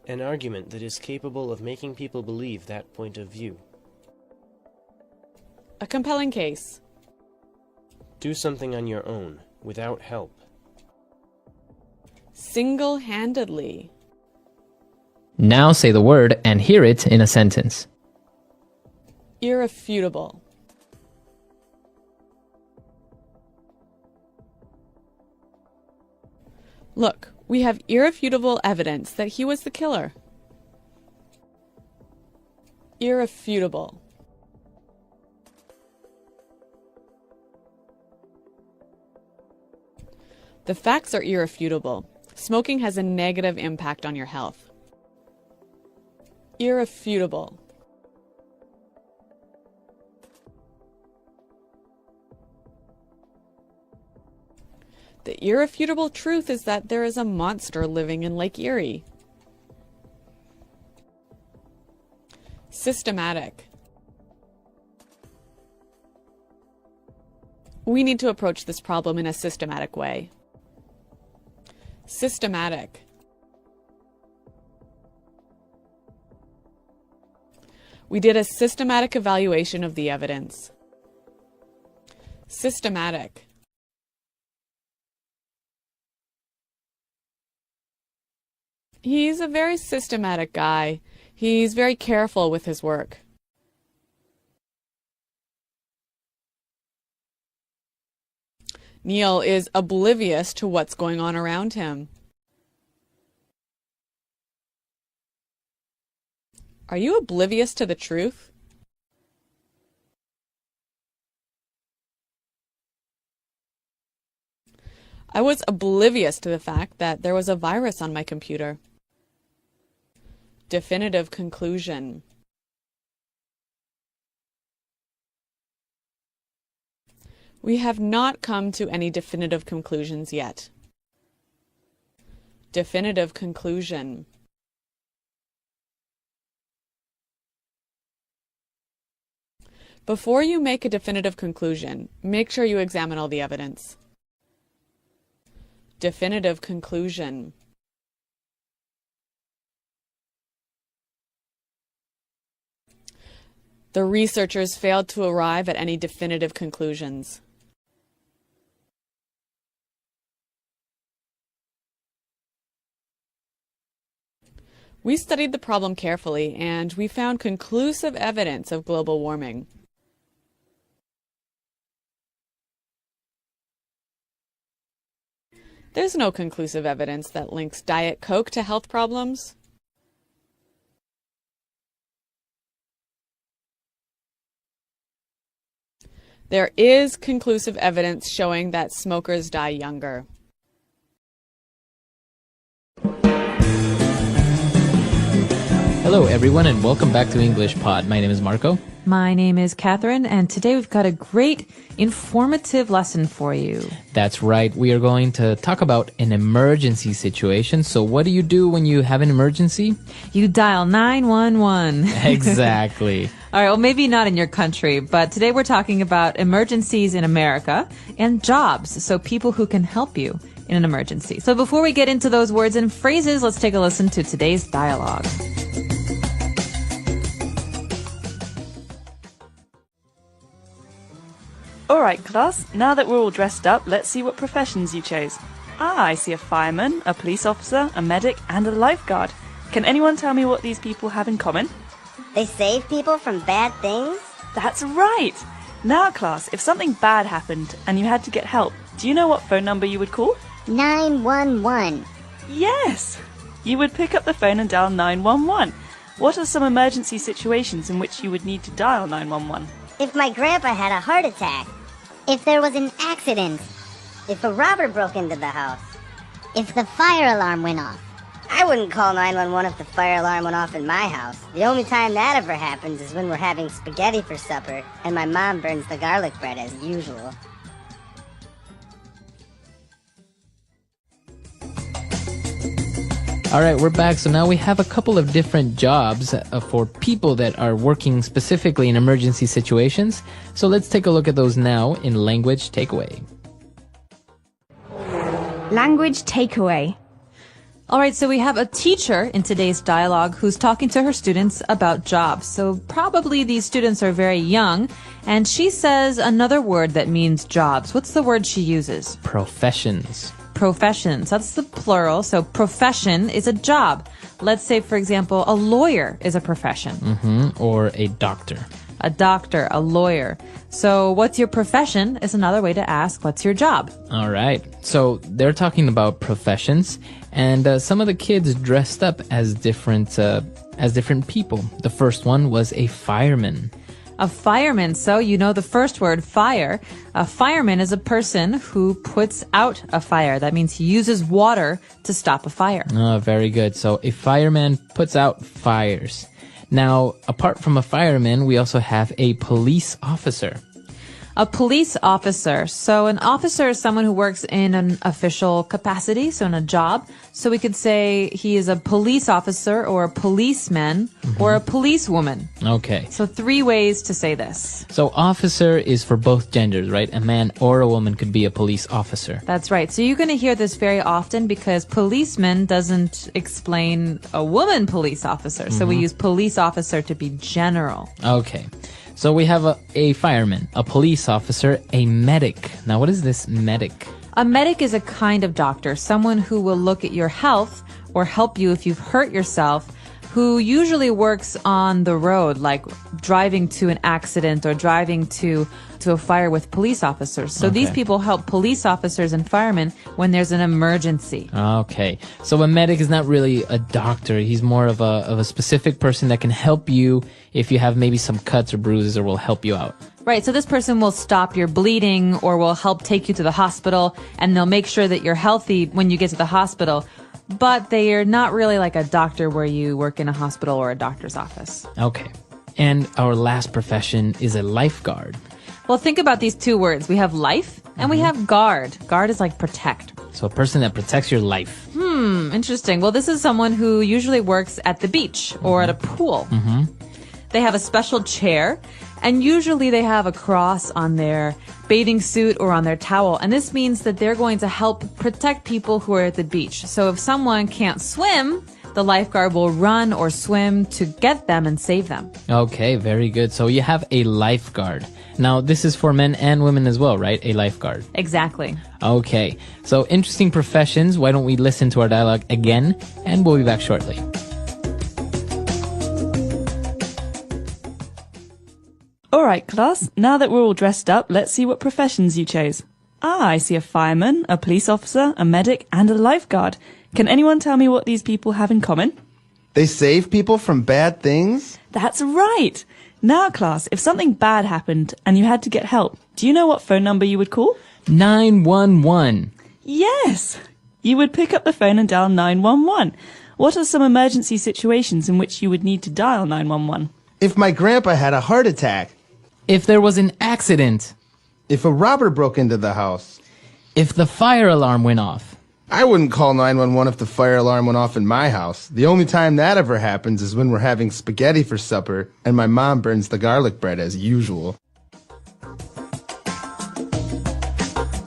An argument that is capable of making people believe that point of view. A compelling case. Do something on your own, without help. Single-handedly. Now say the word and hear it in a sentence. Irrefutable. Look, we have irrefutable evidence that he was the killer. Irrefutable. The facts are irrefutable. Smoking has a negative impact on your health. Irrefutable. The irrefutable truth is that there is a monster living in Lake Erie. Systematic. We need to approach this problem in a systematic way. Systematic. We did a systematic evaluation of the evidence. Systematic. He's a very systematic guy. He's very careful with his work. Neil is oblivious to what's going on around him. Are you oblivious to the truth? I was oblivious to the fact that there was a virus on my computer. Definitive conclusion. We have not come to any definitive conclusions yet. Definitive conclusion. Before you make a definitive conclusion, make sure you examine all the evidence. Definitive conclusion. The researchers failed to arrive at any definitive conclusions. We studied the problem carefully, and we found conclusive evidence of global warming. There's no conclusive evidence that links Diet Coke to health problems. There is conclusive evidence showing that smokers die younger. Hello, everyone, and welcome back to English Pod. My name is Marco. My name is Catherine, and today we've got a great informative lesson for you. That's right. We are going to talk about an emergency situation. So what do you do when you have an emergency? You dial 911. Exactly. All right, well, maybe not in your country, but today we're talking about emergencies in America and jobs, so people who can help you in an emergency. So before we get into those words and phrases, let's take a listen to today's dialogue. Alright class, now that we're all dressed up, let's see what professions you chose. I see a fireman, a police officer, a medic, and a lifeguard. Can anyone tell me what these people have in common? They save people from bad things? That's right! Now class, if something bad happened and you had to get help, do you know what phone number you would call? 911. Yes! You would pick up the phone and dial 911. What are some emergency situations in which you would need to dial 911? If my grandpa had a heart attack. If there was an accident. If a robber broke into the house. If the fire alarm went off. I wouldn't call 911 if the fire alarm went off in my house. The only time that ever happens is when we're having spaghetti for supper and my mom burns the garlic bread as usual. All right, we're back. So now we have a couple of different jobs for people that are working specifically in emergency situations. So let's take a look at those now in Language Takeaway. Language takeaway. All right, so we have a teacher in today's dialogue who's talking to her students about jobs. So probably these students are very young, and she says another word that means jobs. What's the word she uses? Professions. Professions. That's the plural. So profession is a job. Let's say, for example, a lawyer is a profession. Or a doctor. A doctor, a lawyer. So what's your profession is another way to ask what's your job. All right. So they're talking about professions, and some of the kids dressed up as different people. The first one was a fireman. A fireman. So you know the first word, fire. A fireman is a person who puts out a fire. That means he uses water to stop a fire. Oh, very good. So a fireman puts out fires. Now, apart from a fireman, we also have a police officer. A police officer. So an officer is someone who works in an official capacity, so in a job. So we could say he is a police officer or a policeman or a policewoman. Okay. So 3 ways to say this. So officer is for both genders, right? A man or a woman could be a police officer. That's right. So you're going to hear this very often because policeman doesn't explain a woman police officer. So we use police officer to be general. Okay. So we have a fireman, a police officer, a medic. Now, what is this medic? A medic is a kind of doctor, someone who will look at your health or help you if you've hurt yourself, who usually works on the road, like driving to an accident or driving to to a fire with police officers. So these people help police officers and firemen when there's an emergency. Okay. So a medic is not really a doctor. He's more of a specific person that can help you if you have maybe some cuts or bruises, or will help you out. Right, so this person will stop your bleeding or will help take you to the hospital, and they'll make sure that you're healthy when you get to the hospital. But they are not really like a doctor where you work in a hospital or a doctor's office. Okay. And our last profession is a lifeguard. Well, think about these two words. We have life and we have guard. Guard is like protect. So a person that protects your life. Interesting. Well, this is someone who usually works at the beach or at a pool. They have a special chair, and usually they have a cross on their bathing suit or on their towel. And this means that they're going to help protect people who are at the beach. So if someone can't swim, the lifeguard will run or swim to get them and save them. Okay, very good. So you have a lifeguard. Now, this is for men and women as well, right? A lifeguard. Exactly. Okay. So interesting professions. Why don't we listen to our dialogue again, and we'll be back shortly. Alright, class, now that we're all dressed up, let's see what professions you chose. I see a fireman, a police officer, a medic, and a lifeguard. Can anyone tell me what these people have in common? They save people from bad things? That's right! Now, class, if something bad happened and you had to get help, do you know what phone number you would call? 911. Yes! You would pick up the phone and dial 911. What are some emergency situations in which you would need to dial 911? If my grandpa had a heart attack. If there was an accident. If a robber broke into the house. If the fire alarm went off. I wouldn't call 911 if the fire alarm went off in my house. The only time that ever happens is when we're having spaghetti for supper and my mom burns the garlic bread as usual.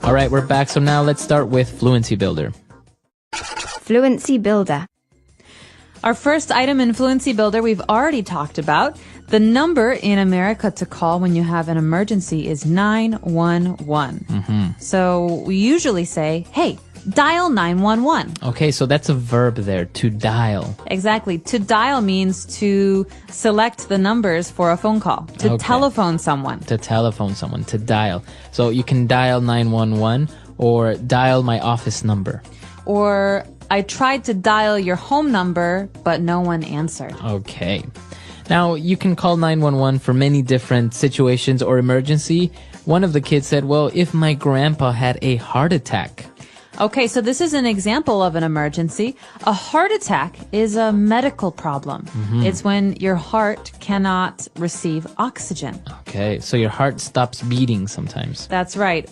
All right, we're back. So now let's start with Fluency Builder. Fluency Builder. Our first item in Fluency Builder we've already talked about. The number in America to call when you have an emergency is 911. So we usually say, hey, dial 911. Okay, so that's a verb there, to dial. Exactly. To dial means to select the numbers for a phone call, to telephone someone. To telephone someone, to dial. So you can dial 911 or dial my office number. Or I tried to dial your home number, but no one answered. Okay. Now, you can call 911 for many different situations or emergency. One of the kids said, well, if my grandpa had a heart attack. Okay, so this is an example of an emergency. A heart attack is a medical problem. It's when your heart cannot receive oxygen. Okay, so your heart stops beating sometimes. That's right.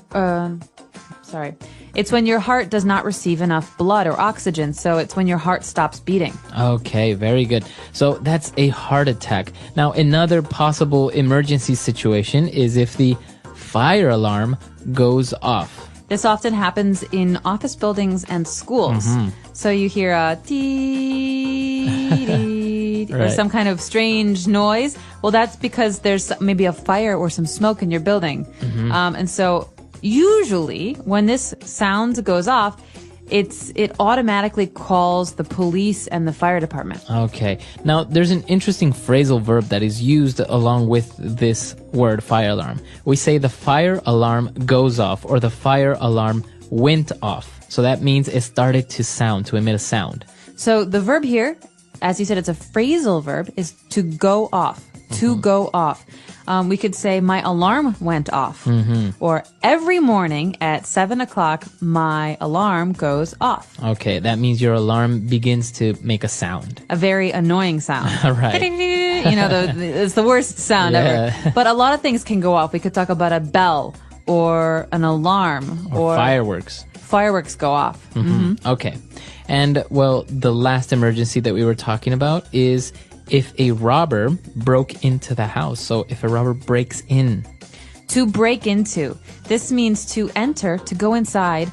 It's when your heart does not receive enough blood or oxygen, so it's when your heart stops beating. Okay, very good. So that's a heart attack. Now, another possible emergency situation is if the fire alarm goes off. This often happens in office buildings and schools. So you hear a tee or some kind of strange noise. Well, that's because there's maybe a fire or some smoke in your building. And so usually when this sound goes off, it automatically calls the police and the fire department. Okay. Now, there's an interesting phrasal verb that is used along with this word fire alarm. We say the fire alarm goes off or the fire alarm went off. So that means it started to sound, to emit a sound. So the verb here, as you said, it's a phrasal verb, is to go off. To go off. We could say my alarm went off. Or every morning at 7 o'clock, my alarm goes off. Okay, that means your alarm begins to make a sound. A very annoying sound. Right. You know, it's the worst sound ever. But a lot of things can go off. We could talk about a bell or an alarm. Or fireworks. Fireworks go off. Okay. And, well, the last emergency that we were talking about is if a robber broke into the house. So if a robber breaks in. To break into. This means to enter, to go inside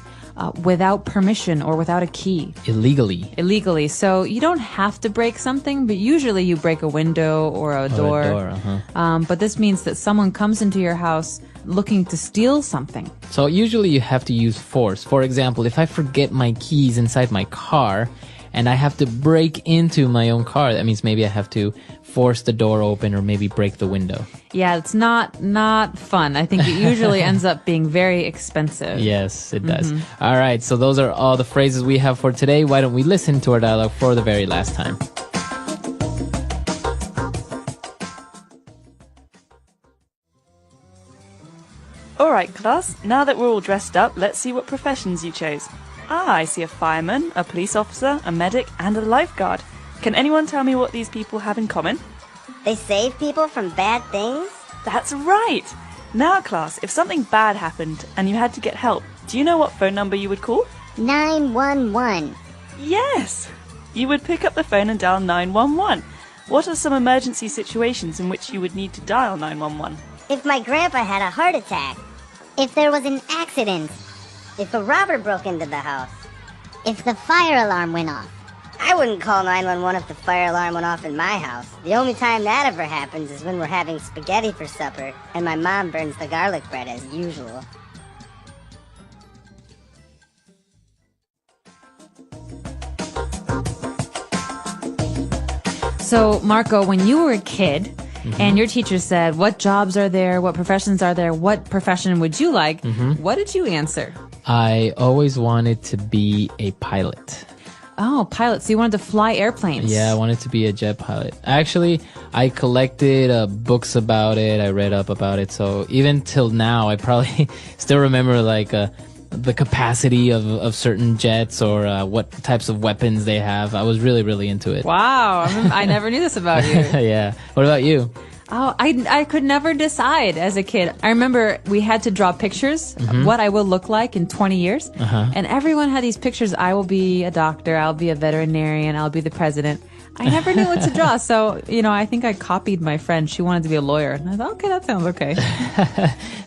without permission or without a key. Illegally. So you don't have to break something, but usually you break a window or a door. But this means that someone comes into your house looking to steal something. So usually you have to use force. For example, if I forget my keys inside my car and I have to break into my own car. That means maybe I have to force the door open or maybe break the window. Yeah, it's not fun. I think it usually ends up being very expensive. Yes, it does. All right, so those are all the phrases we have for today. Why don't we listen to our dialogue for the very last time? Alright, class, now that we're all dressed up, let's see what professions you chose. I see a fireman, a police officer, a medic, and a lifeguard. Can anyone tell me what these people have in common? They save people from bad things? That's right! Now, class, if something bad happened and you had to get help, do you know what phone number you would call? 911. Yes! You would pick up the phone and dial 911. What are some emergency situations in which you would need to dial 911? If my grandpa had a heart attack. If there was an accident. If a robber broke into the house. If the fire alarm went off. I wouldn't call 911 if the fire alarm went off in my house. The only time that ever happens is when we're having spaghetti for supper and my mom burns the garlic bread as usual. So, Marco, when you were a kid and your teacher said, what jobs are there, what professions are there, what profession would you like, what did you answer? I always wanted to be a pilot. Oh, pilot. So you wanted to fly airplanes. Yeah, I wanted to be a jet pilot. Actually, I collected books about it. I read up about it. So even till now, I probably still remember the capacity of certain jets or what types of weapons they have. I was really, really into it. Wow. I never knew this about you. Yeah. What about you? Oh, I could never decide as a kid. I remember we had to draw pictures of what I will look like in 20 years. And everyone had these pictures. I will be a doctor. I'll be a veterinarian. I'll be the president. I never knew what to draw. So, I think I copied my friend. She wanted to be a lawyer. And I thought, okay, that sounds okay.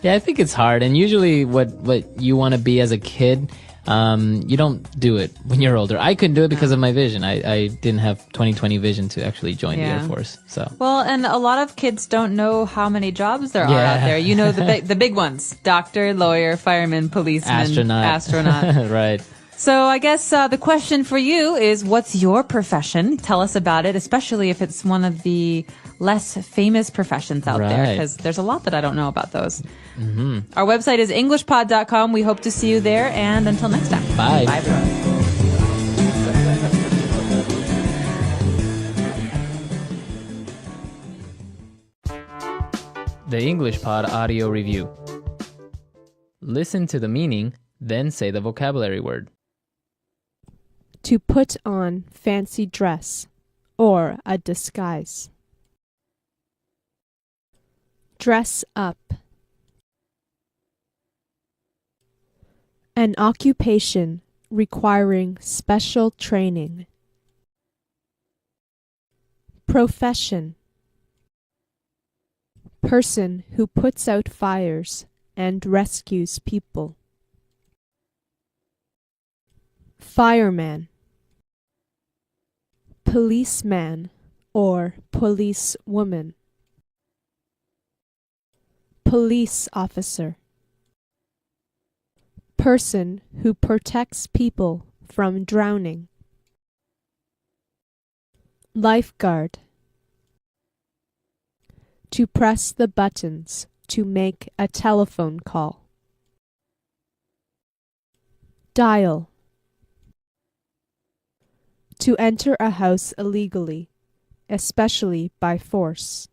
Yeah, I think it's hard. And usually what you want to be as a kid, you don't do it when you're older. I couldn't do it because of my vision. I didn't have 20/20 vision to actually join the Air Force. So well, and a lot of kids don't know how many jobs there are out there. You know the big ones: doctor, lawyer, fireman, policeman, astronaut. Right. So I guess the question for you is, what's your profession? Tell us about it, especially if it's one of the less famous professions out there, because there's a lot that I don't know about those. Our website is englishpod.com. We hope to see you there, and until next time. Bye. Bye, everyone. The English Pod Audio Review. Listen to the meaning, then say the vocabulary word. To put on fancy dress or a disguise. Dress up. An occupation requiring special training. Profession. Person who puts out fires and rescues people. Fireman. Policeman or policewoman. Police officer. Person who protects people from drowning. Lifeguard. To press the buttons to make a telephone call. Dial. To enter a house illegally, especially by force.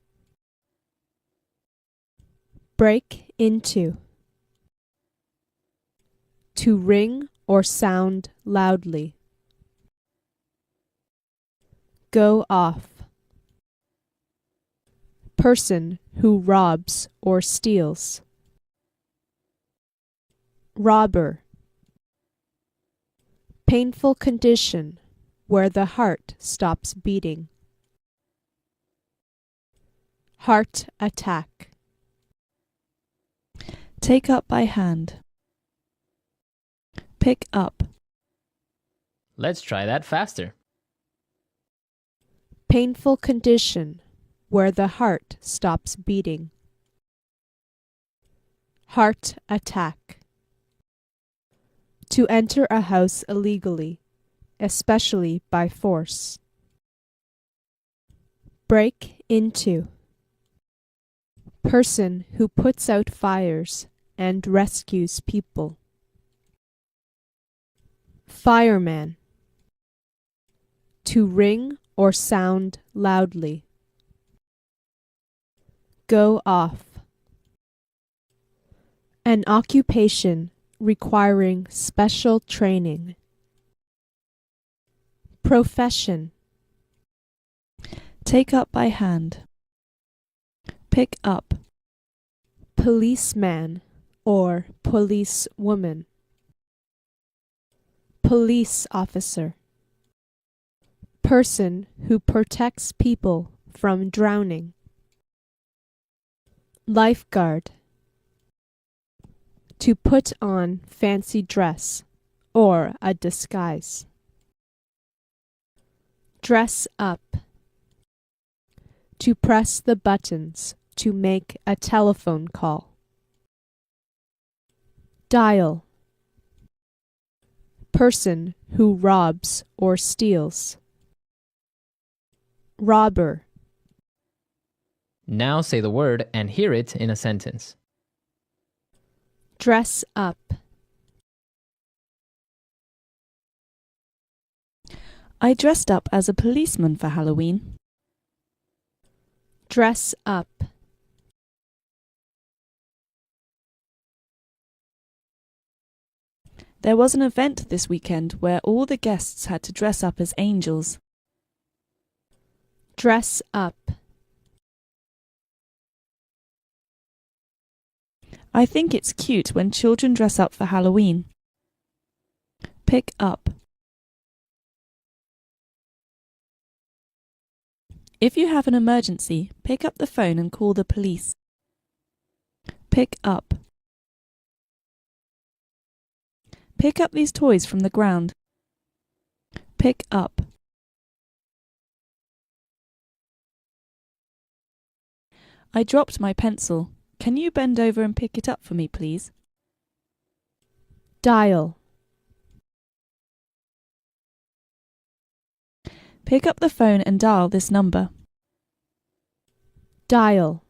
Break into. To ring or sound loudly. Go off. Person who robs or steals. Robber. Painful condition where the heart stops beating. Heart attack. Take up by hand. Pick up. Let's try that faster. Painful condition where the heart stops beating. Heart attack. To enter a house illegally, especially by force. Break into. Person who puts out fires and rescues people. Fireman. To ring or sound loudly. Go off. An occupation requiring special training. Profession. Take up by hand. Pick up. Policeman or policewoman. Police officer. Person who protects people from drowning. Lifeguard. To put on fancy dress or a disguise. Dress up. To press the buttons to make a telephone call. Dial. Person who robs or steals. Robber. Now say the word and hear it in a sentence. Dress up. I dressed up as a policeman for Halloween. Dress up. There was an event this weekend where all the guests had to dress up as angels. Dress up. I think it's cute when children dress up for Halloween. Pick up. If you have an emergency, pick up the phone and call the police. Pick up. Pick up these toys from the ground. Pick up. I dropped my pencil. Can you bend over and pick it up for me, please? Dial. Pick up the phone and dial this number. Dial.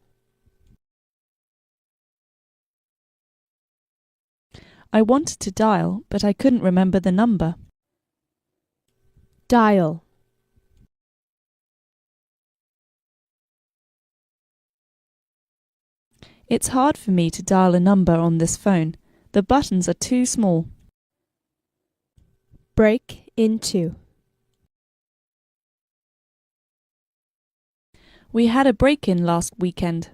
I wanted to dial, but I couldn't remember the number. Dial. It's hard for me to dial a number on this phone. The buttons are too small. Break into. We had a break-in last weekend.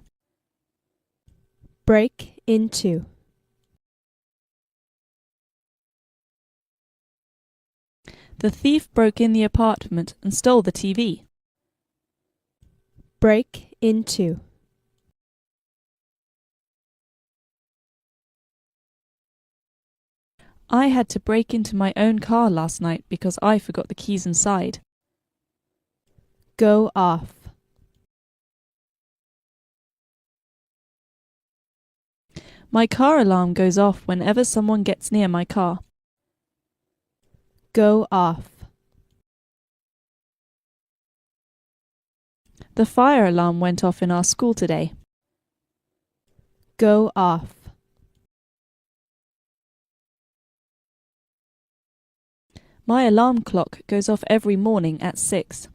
Break into. The thief broke in the apartment and stole the TV. Break into. I had to break into my own car last night because I forgot the keys inside. Go off. My car alarm goes off whenever someone gets near my car. Go off. The fire alarm went off in our school today. Go off. My alarm clock goes off every morning at 6.